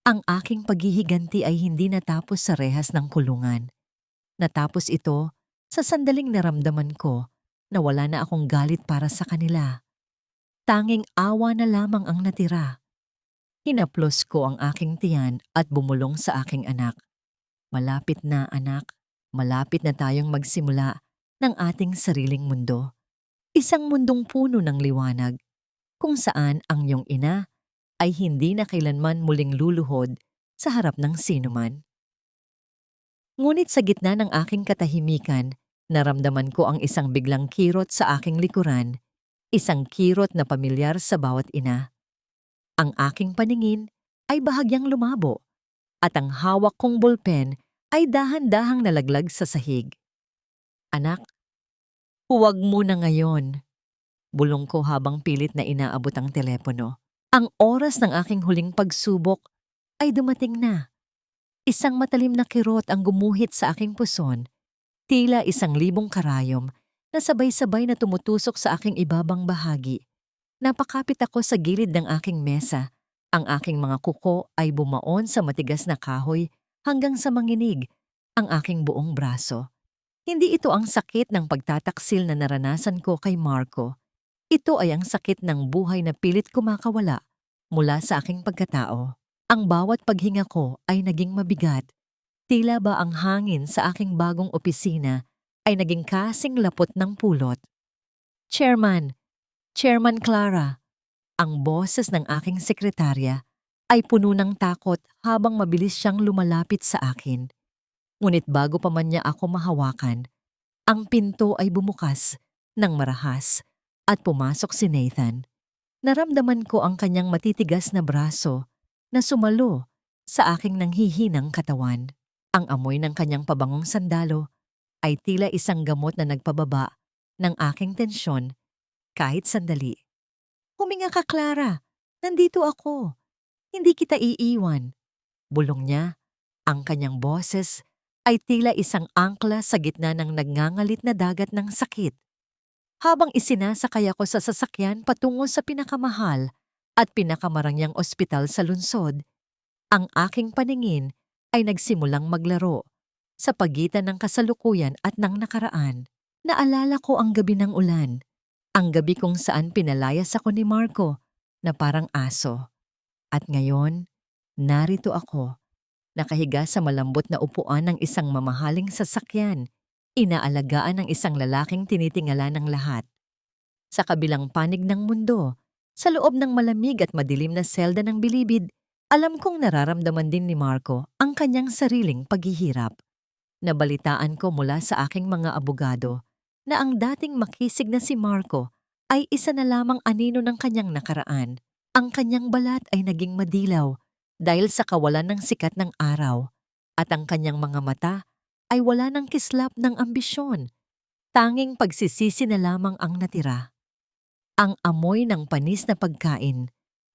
Ang aking paghihiganti ay hindi natapos sa rehas ng kulungan. Natapos ito sa sandaling naramdaman ko na wala na akong galit para sa kanila. Tanging awa na lamang ang natira. Hinaplos ko ang aking tiyan at bumulong sa aking anak. Malapit na, anak. Malapit na tayong magsimula ng ating sariling mundo. Isang mundong puno ng liwanag. kung saan ang iyong ina ay hindi na kailanman muling luluhod sa harap ng sinuman. Ngunit sa gitna ng aking katahimikan, naramdaman ko ang isang biglang kirot sa aking likuran, isang kirot na pamilyar sa bawat ina. Ang aking paningin ay bahagyang lumabo at ang hawak kong bolpen ay dahan-dahang nalaglag sa sahig. Anak, huwag mo na ngayon, bulong ko habang pilit na inaabot ang telepono. Ang oras ng aking huling pagsubok ay dumating na. Isang matalim na kirot ang gumuhit sa aking puson, tila 1,000 karayom na sabay-sabay na tumutusok sa aking ibabang bahagi. Napakapit ako sa gilid ng aking mesa. Ang aking mga kuko ay bumaon sa matigas na kahoy hanggang sa manginig ang aking buong braso. Hindi ito ang sakit ng pagtataksil na naranasan ko kay Marco. Ito ay ang sakit ng buhay na pilit kumakawala mula sa aking pagkatao. Ang bawat paghinga ko ay naging mabigat. Tila ba ang hangin sa aking bagong opisina ay naging kasing lapot ng pulot. Chairman Clara, ang boses ng aking sekretarya ay puno ng takot habang mabilis siyang lumalapit sa akin. Ngunit bago pa man niya ako mahawakan, ang pinto ay bumukas ng marahas at pumasok si Nathan. Naramdaman ko ang kanyang matitigas na braso na sumalo sa aking nanghihinang katawan. Ang amoy ng kanyang pabangong sandalo ay tila isang gamot na nagpababa ng aking tensyon kahit sandali. Huminga ka, Clara. Nandito ako. Hindi kita iiwan. Bulong niya. Ang kanyang boses ay tila isang angkla sa gitna ng nagngangalit na dagat ng sakit. Habang isinasakay ako sa sasakyan patungo sa pinakamahal at pinakamarangyang ospital sa lungsod, ang aking paningin ay nagsimulang maglaro sa pagitan ng kasalukuyan at ng nakaraan. Naalala ko ang gabi ng ulan, ang gabi kung saan pinalayas ako ni Marco na parang aso. At ngayon, narito ako, nakahiga sa malambot na upuan ng isang mamahaling sasakyan, inaalagaan ng isang lalaking tinitingala ng lahat. Sa kabilang panig ng mundo, sa loob ng malamig at madilim na selda ng bilibid, alam kong nararamdaman din ni Marco ang kanyang sariling paghihirap. Nabalitaan ko mula sa aking mga abogado na ang dating makisig na si Marco ay isa na lamang anino ng kanyang nakaraan. Ang kanyang balat ay naging madilaw dahil sa kawalan ng sikat ng araw at ang kanyang mga mata ay wala ng kislap ng ambisyon. Tanging pagsisisi na lamang ang natira. Ang amoy ng panis na pagkain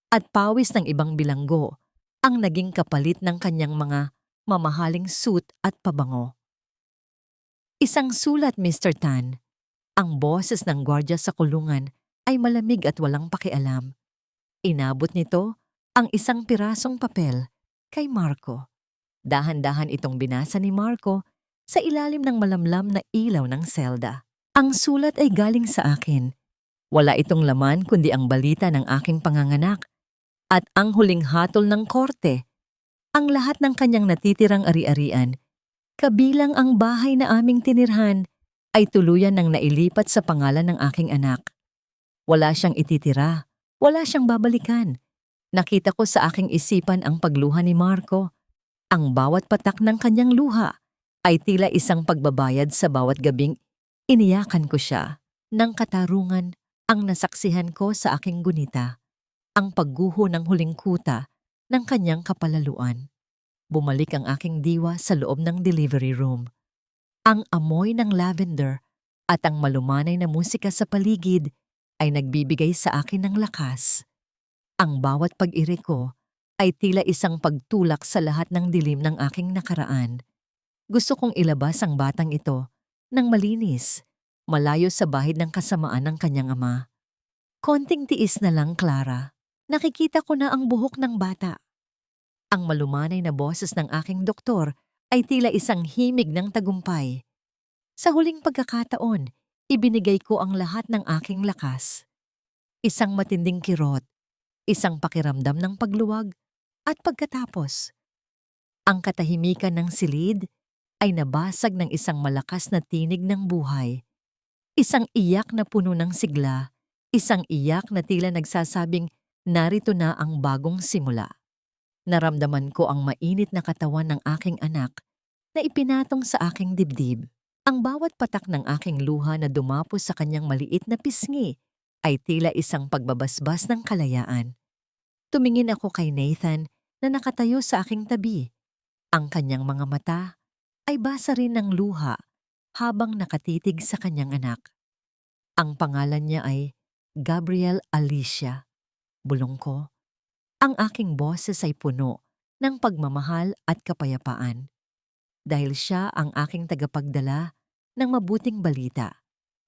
at pawis ng ibang bilanggo ang naging kapalit ng kanyang mga mamahaling suit at pabango. Isang sulat, Mr. Tan. Ang boses ng gwardiya sa kulungan ay malamig at walang pakialam. Inabot nito ang isang pirasong papel kay Marco. Dahan-dahan itong binasa ni Marco sa ilalim ng malamlam na ilaw ng selda. Ang sulat ay galing sa akin. Wala itong laman kundi ang balita ng aking panganganak at ang huling hatol ng korte. Ang lahat ng kanyang natitirang ari-arian, kabilang ang bahay na aming tinirhan, ay tuluyan ng nailipat sa pangalan ng aking anak. Wala siyang ititira, wala siyang babalikan. Nakita ko sa aking isipan ang pagluha ni Marco. Ang bawat patak ng kanyang luha ay tila isang pagbabayad sa bawat gabing iniyakan ko siya. Nang katarungan ang nasaksihan ko sa aking gunita, ang pagguho ng huling kuta ng kanyang kapalaluan. Bumalik ang aking diwa sa loob ng delivery room. Ang amoy ng lavender at ang malumanay na musika sa paligid ay nagbibigay sa akin ng lakas. Ang bawat pag-iri ko ay tila isang pagtulak sa lahat ng dilim ng aking nakaraan. Gusto kong ilabas ang batang ito ng malinis, malayo sa bahid ng kasamaan ng kanyang ama. Konting tiis na lang, Clara. Nakikita ko na ang buhok ng bata. Ang malumanay na boses ng aking doktor ay tila isang himig ng tagumpay. Sa huling pagkakataon, ibinigay ko ang lahat ng aking lakas. Isang matinding kirot, isang pakiramdam ng pagluwag, at pagkatapos, ang katahimikan ng silid ay nabasag ng isang malakas na tinig ng buhay. Isang iyak na puno ng sigla, Isang iyak na tila nagsasabing narito na ang bagong simula. Naramdaman ko ang mainit na katawan ng aking anak na ipinatong sa aking dibdib. Ang bawat patak ng aking luha na dumapos sa kanyang maliit na pisngi ay tila isang pagbabasbas ng kalayaan. Tumingin ako kay Nathan na nakatayo sa aking tabi. Ang kanyang mga mata ay basa rin ng luha habang nakatitig sa kanyang anak. Ang pangalan niya ay Gabriel Alicia. Bulong ko. Ang aking boses ay puno ng pagmamahal at kapayapaan. Dahil siya ang aking tagapagdala ng mabuting balita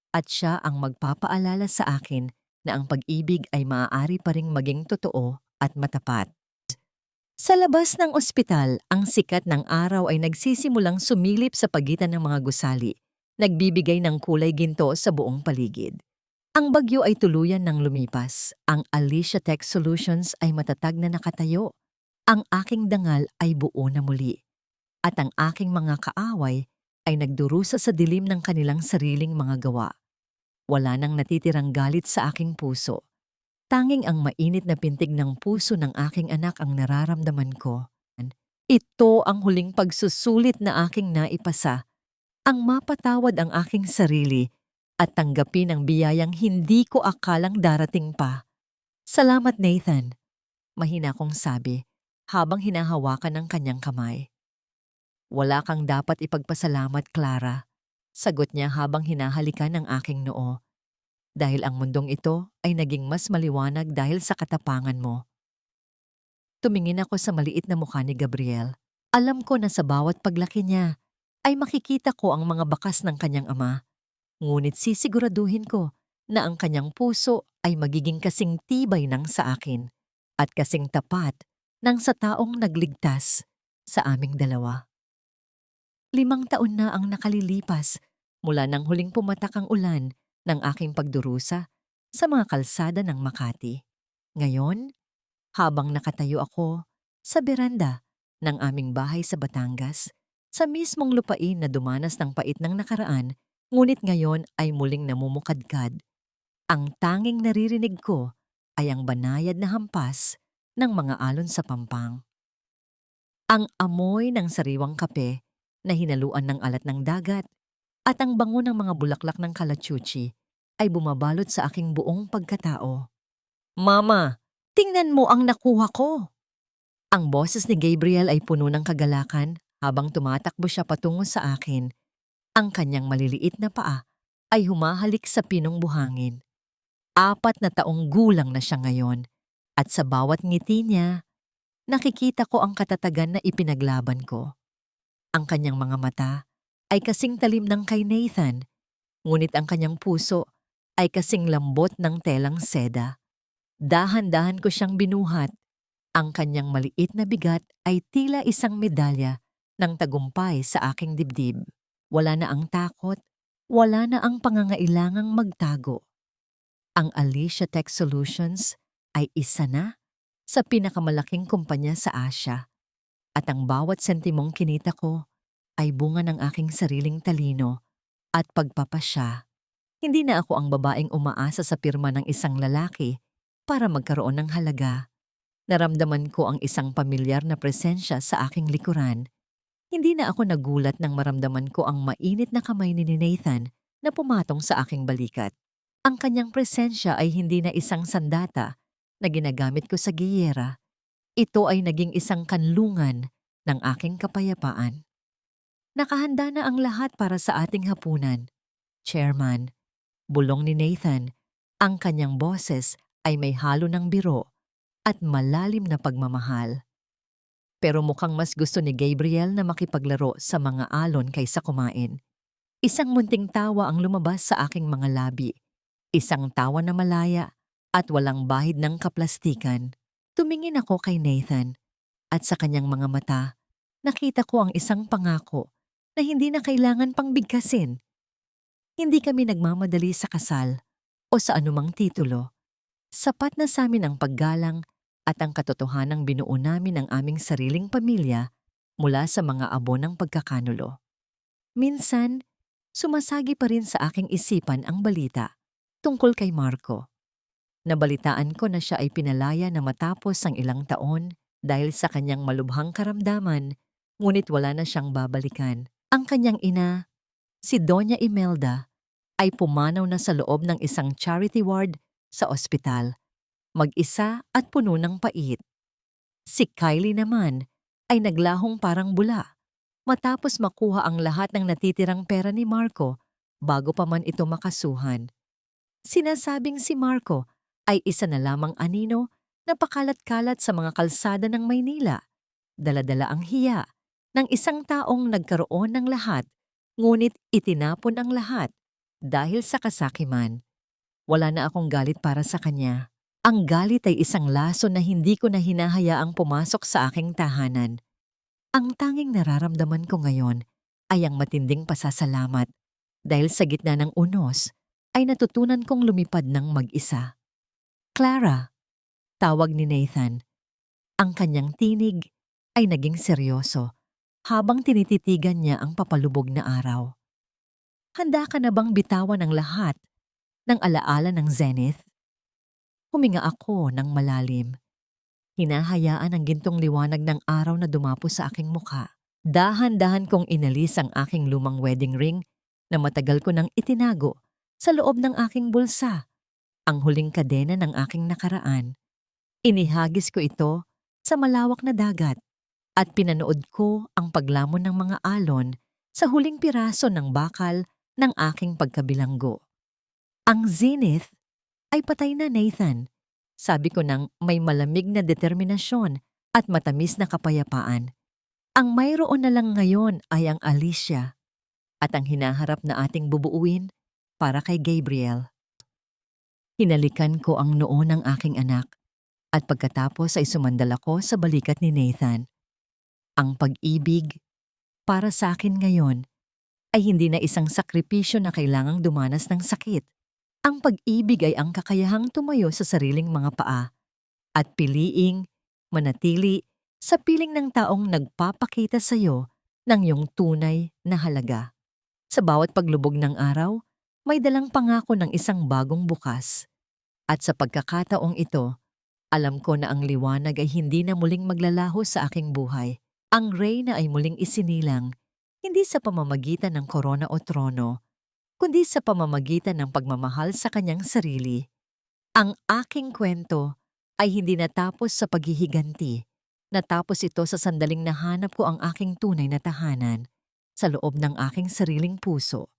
at siya ang magpapaalala sa akin na ang pag-ibig ay maaari pa ring maging totoo at matapat. Sa labas ng ospital, ang sikat ng araw ay nagsisimulang sumilip sa pagitan ng mga gusali, nagbibigay ng kulay ginto sa buong paligid. Ang bagyo ay tuluyan ng lumipas. Ang Alicia Tech Solutions ay matatag na nakatayo. Ang aking dangal ay buo na muli. At ang aking mga kaaway ay nagdurusa sa dilim ng kanilang sariling mga gawa. Wala nang natitirang galit sa aking puso. Tanging ang mainit na pintig ng puso ng aking anak ang nararamdaman ko. Ito ang huling pagsusulit na aking naipasa. Ang mapatawad ang aking sarili at tanggapin ang biyayang hindi ko akalang darating pa. Salamat, Nathan. Mahina kong sabi habang hinahawakan ng kanyang kamay. Wala kang dapat ipagpasalamat, Clara. Sagot niya habang hinahalikan ng aking noo. Dahil ang mundong ito ay naging mas maliwanag dahil sa katapangan mo. Tumingin ako sa maliit na mukha ni Gabriel. Alam ko na sa bawat paglaki niya ay makikita ko ang mga bakas ng kanyang ama. Ngunit sisiguraduhin ko na ang kanyang puso ay magiging kasing tibay ng sa akin at kasing tapat ng sa taong nagligtas sa aming dalawa. 5 taon na ang nakalilipas mula nang huling pumatak ang ulan ng aking pagdurusa sa mga kalsada ng Makati. Ngayon, habang nakatayo ako sa beranda ng aming bahay sa Batangas, sa mismong lupain na dumanas ng pait ng nakaraan, ngunit ngayon ay muling namumukadkad. Ang tanging naririnig ko ay ang banayad na hampas ng mga alon sa pampang. Ang amoy ng sariwang kape na hinaluan ng alat ng dagat at ang bango ng mga bulaklak ng kalachuchi ay bumabalot sa aking buong pagkatao. Mama, tingnan mo ang nakuha ko! Ang boses ni Gabriel ay puno ng kagalakan habang tumatakbo siya patungo sa akin. Ang kanyang maliliit na paa ay humahalik sa pinong buhangin. 4 na taong gulang na siya ngayon at sa bawat ngiti niya, nakikita ko ang katatagan na ipinaglaban ko. Ang kanyang mga mata ay kasing talim ng kay Nathan, ngunit ang kanyang puso ay kasing lambot ng telang seda. Dahan-dahan ko siyang binuhat. Ang kanyang maliit na bigat ay tila isang medalya ng tagumpay sa aking dibdib. Wala na ang takot, wala na ang pangangailangang magtago. Ang Alicia Tech Solutions ay isa na sa pinakamalaking kumpanya sa Asia. At ang bawat sentimong kinita ko ay bunga ng aking sariling talino at pagpapasya. Hindi na ako ang babaeng umaasa sa pirma ng isang lalaki para magkaroon ng halaga. Naramdaman ko ang isang pamilyar na presensya sa aking likuran. Hindi na ako nagulat nang maramdaman ko ang mainit na kamay ni Nathan na pumatong sa aking balikat. Ang kanyang presensya ay hindi na isang sandata na ginagamit ko sa giyera. Ito ay naging isang kanlungan ng aking kapayapaan. Nakahanda na ang lahat para sa ating hapunan. Chairman, bulong ni Nathan, ang kanyang boses ay may halo ng biro at malalim na pagmamahal. Pero mukhang mas gusto ni Gabriel na makipaglaro sa mga alon kaysa kumain. Isang munting tawa ang lumabas sa aking mga labi. Isang tawa na malaya at walang bahid ng kaplastikan. Tumingin ako kay Nathan at sa kanyang mga mata, nakita ko ang isang pangako na hindi na kailangan pang bigkasin. Hindi kami nagmamadali sa kasal o sa anumang titulo. Sapat na sa amin ang paggalang at ang katotohanang binuo namin ang aming sariling pamilya mula sa mga abo ng pagkakanulo. Minsan, sumasagi pa rin sa aking isipan ang balita tungkol kay Marco. Nabalitaan ko na siya ay pinalaya na matapos ang ilang taon dahil sa kanyang malubhang karamdaman, ngunit wala na siyang babalikan. Ang kanyang ina, si Doña Imelda, ay pumanaw na sa loob ng isang charity ward sa ospital, mag-isa at puno ng pait. Si Kylie naman ay naglahong parang bula matapos makuha ang lahat ng natitirang pera ni Marco bago pa man ito makasuhan. Sinasabing si Marco ay isa na lamang anino na pakalat-kalat sa mga kalsada ng Maynila. Dala-dala ang hiya ng isang taong nagkaroon ng lahat, ngunit itinapon ang lahat dahil sa kasakiman. Wala na akong galit para sa kanya. Ang galit ay isang laso na hindi ko na hinahayaang pumasok sa aking tahanan. Ang tanging nararamdaman ko ngayon ay ang matinding pasasalamat dahil sa gitna ng unos ay natutunan kong lumipad ng mag-isa. Clara, tawag ni Nathan. Ang kanyang tinig ay naging seryoso habang tinititigan niya ang papalubog na araw. Handa ka na bang bitawan ang lahat ng alaala ng Zenith? Huminga ako ng malalim. Hinahayaan ang gintong liwanag ng araw na dumapo sa aking mukha. Dahan-dahan kong inalis ang aking lumang wedding ring na matagal ko nang itinago sa loob ng aking bulsa, ang huling kadena ng aking nakaraan. Inihagis ko ito sa malawak na dagat at pinanood ko ang paglamon ng mga alon sa huling piraso ng bakal ng aking pagkabilanggo. Ang Zenith ay patay na, Nathan. Sabi ko nang may malamig na determinasyon at matamis na kapayapaan. Ang mayroon na lang ngayon ay ang Alicia at ang hinaharap na ating bubuuin para kay Gabriel. Hinalikan ko ang noo ng aking anak at pagkatapos ay sumandal ako sa balikat ni Nathan. Ang pag-ibig para sa akin ngayon ay hindi na isang sakripisyo na kailangang dumanas ng sakit. Ang pag-ibig ay ang kakayahang tumayo sa sariling mga paa at piliing manatili sa piling ng taong nagpapakita sa iyo ng iyong tunay na halaga. Sa bawat paglubog ng araw, may dalang pangako ng isang bagong bukas. At sa pagkakataong ito, alam ko na ang liwanag ay hindi na muling maglalaho sa aking buhay. Ang reyna ay muling isinilang, hindi sa pamamagitan ng korona o trono, kundi sa pamamagitan ng pagmamahal sa kanyang sarili. Ang aking kwento ay hindi natapos sa paghihiganti. Natapos ito sa sandaling nahanap ko ang aking tunay na tahanan sa loob ng aking sariling puso.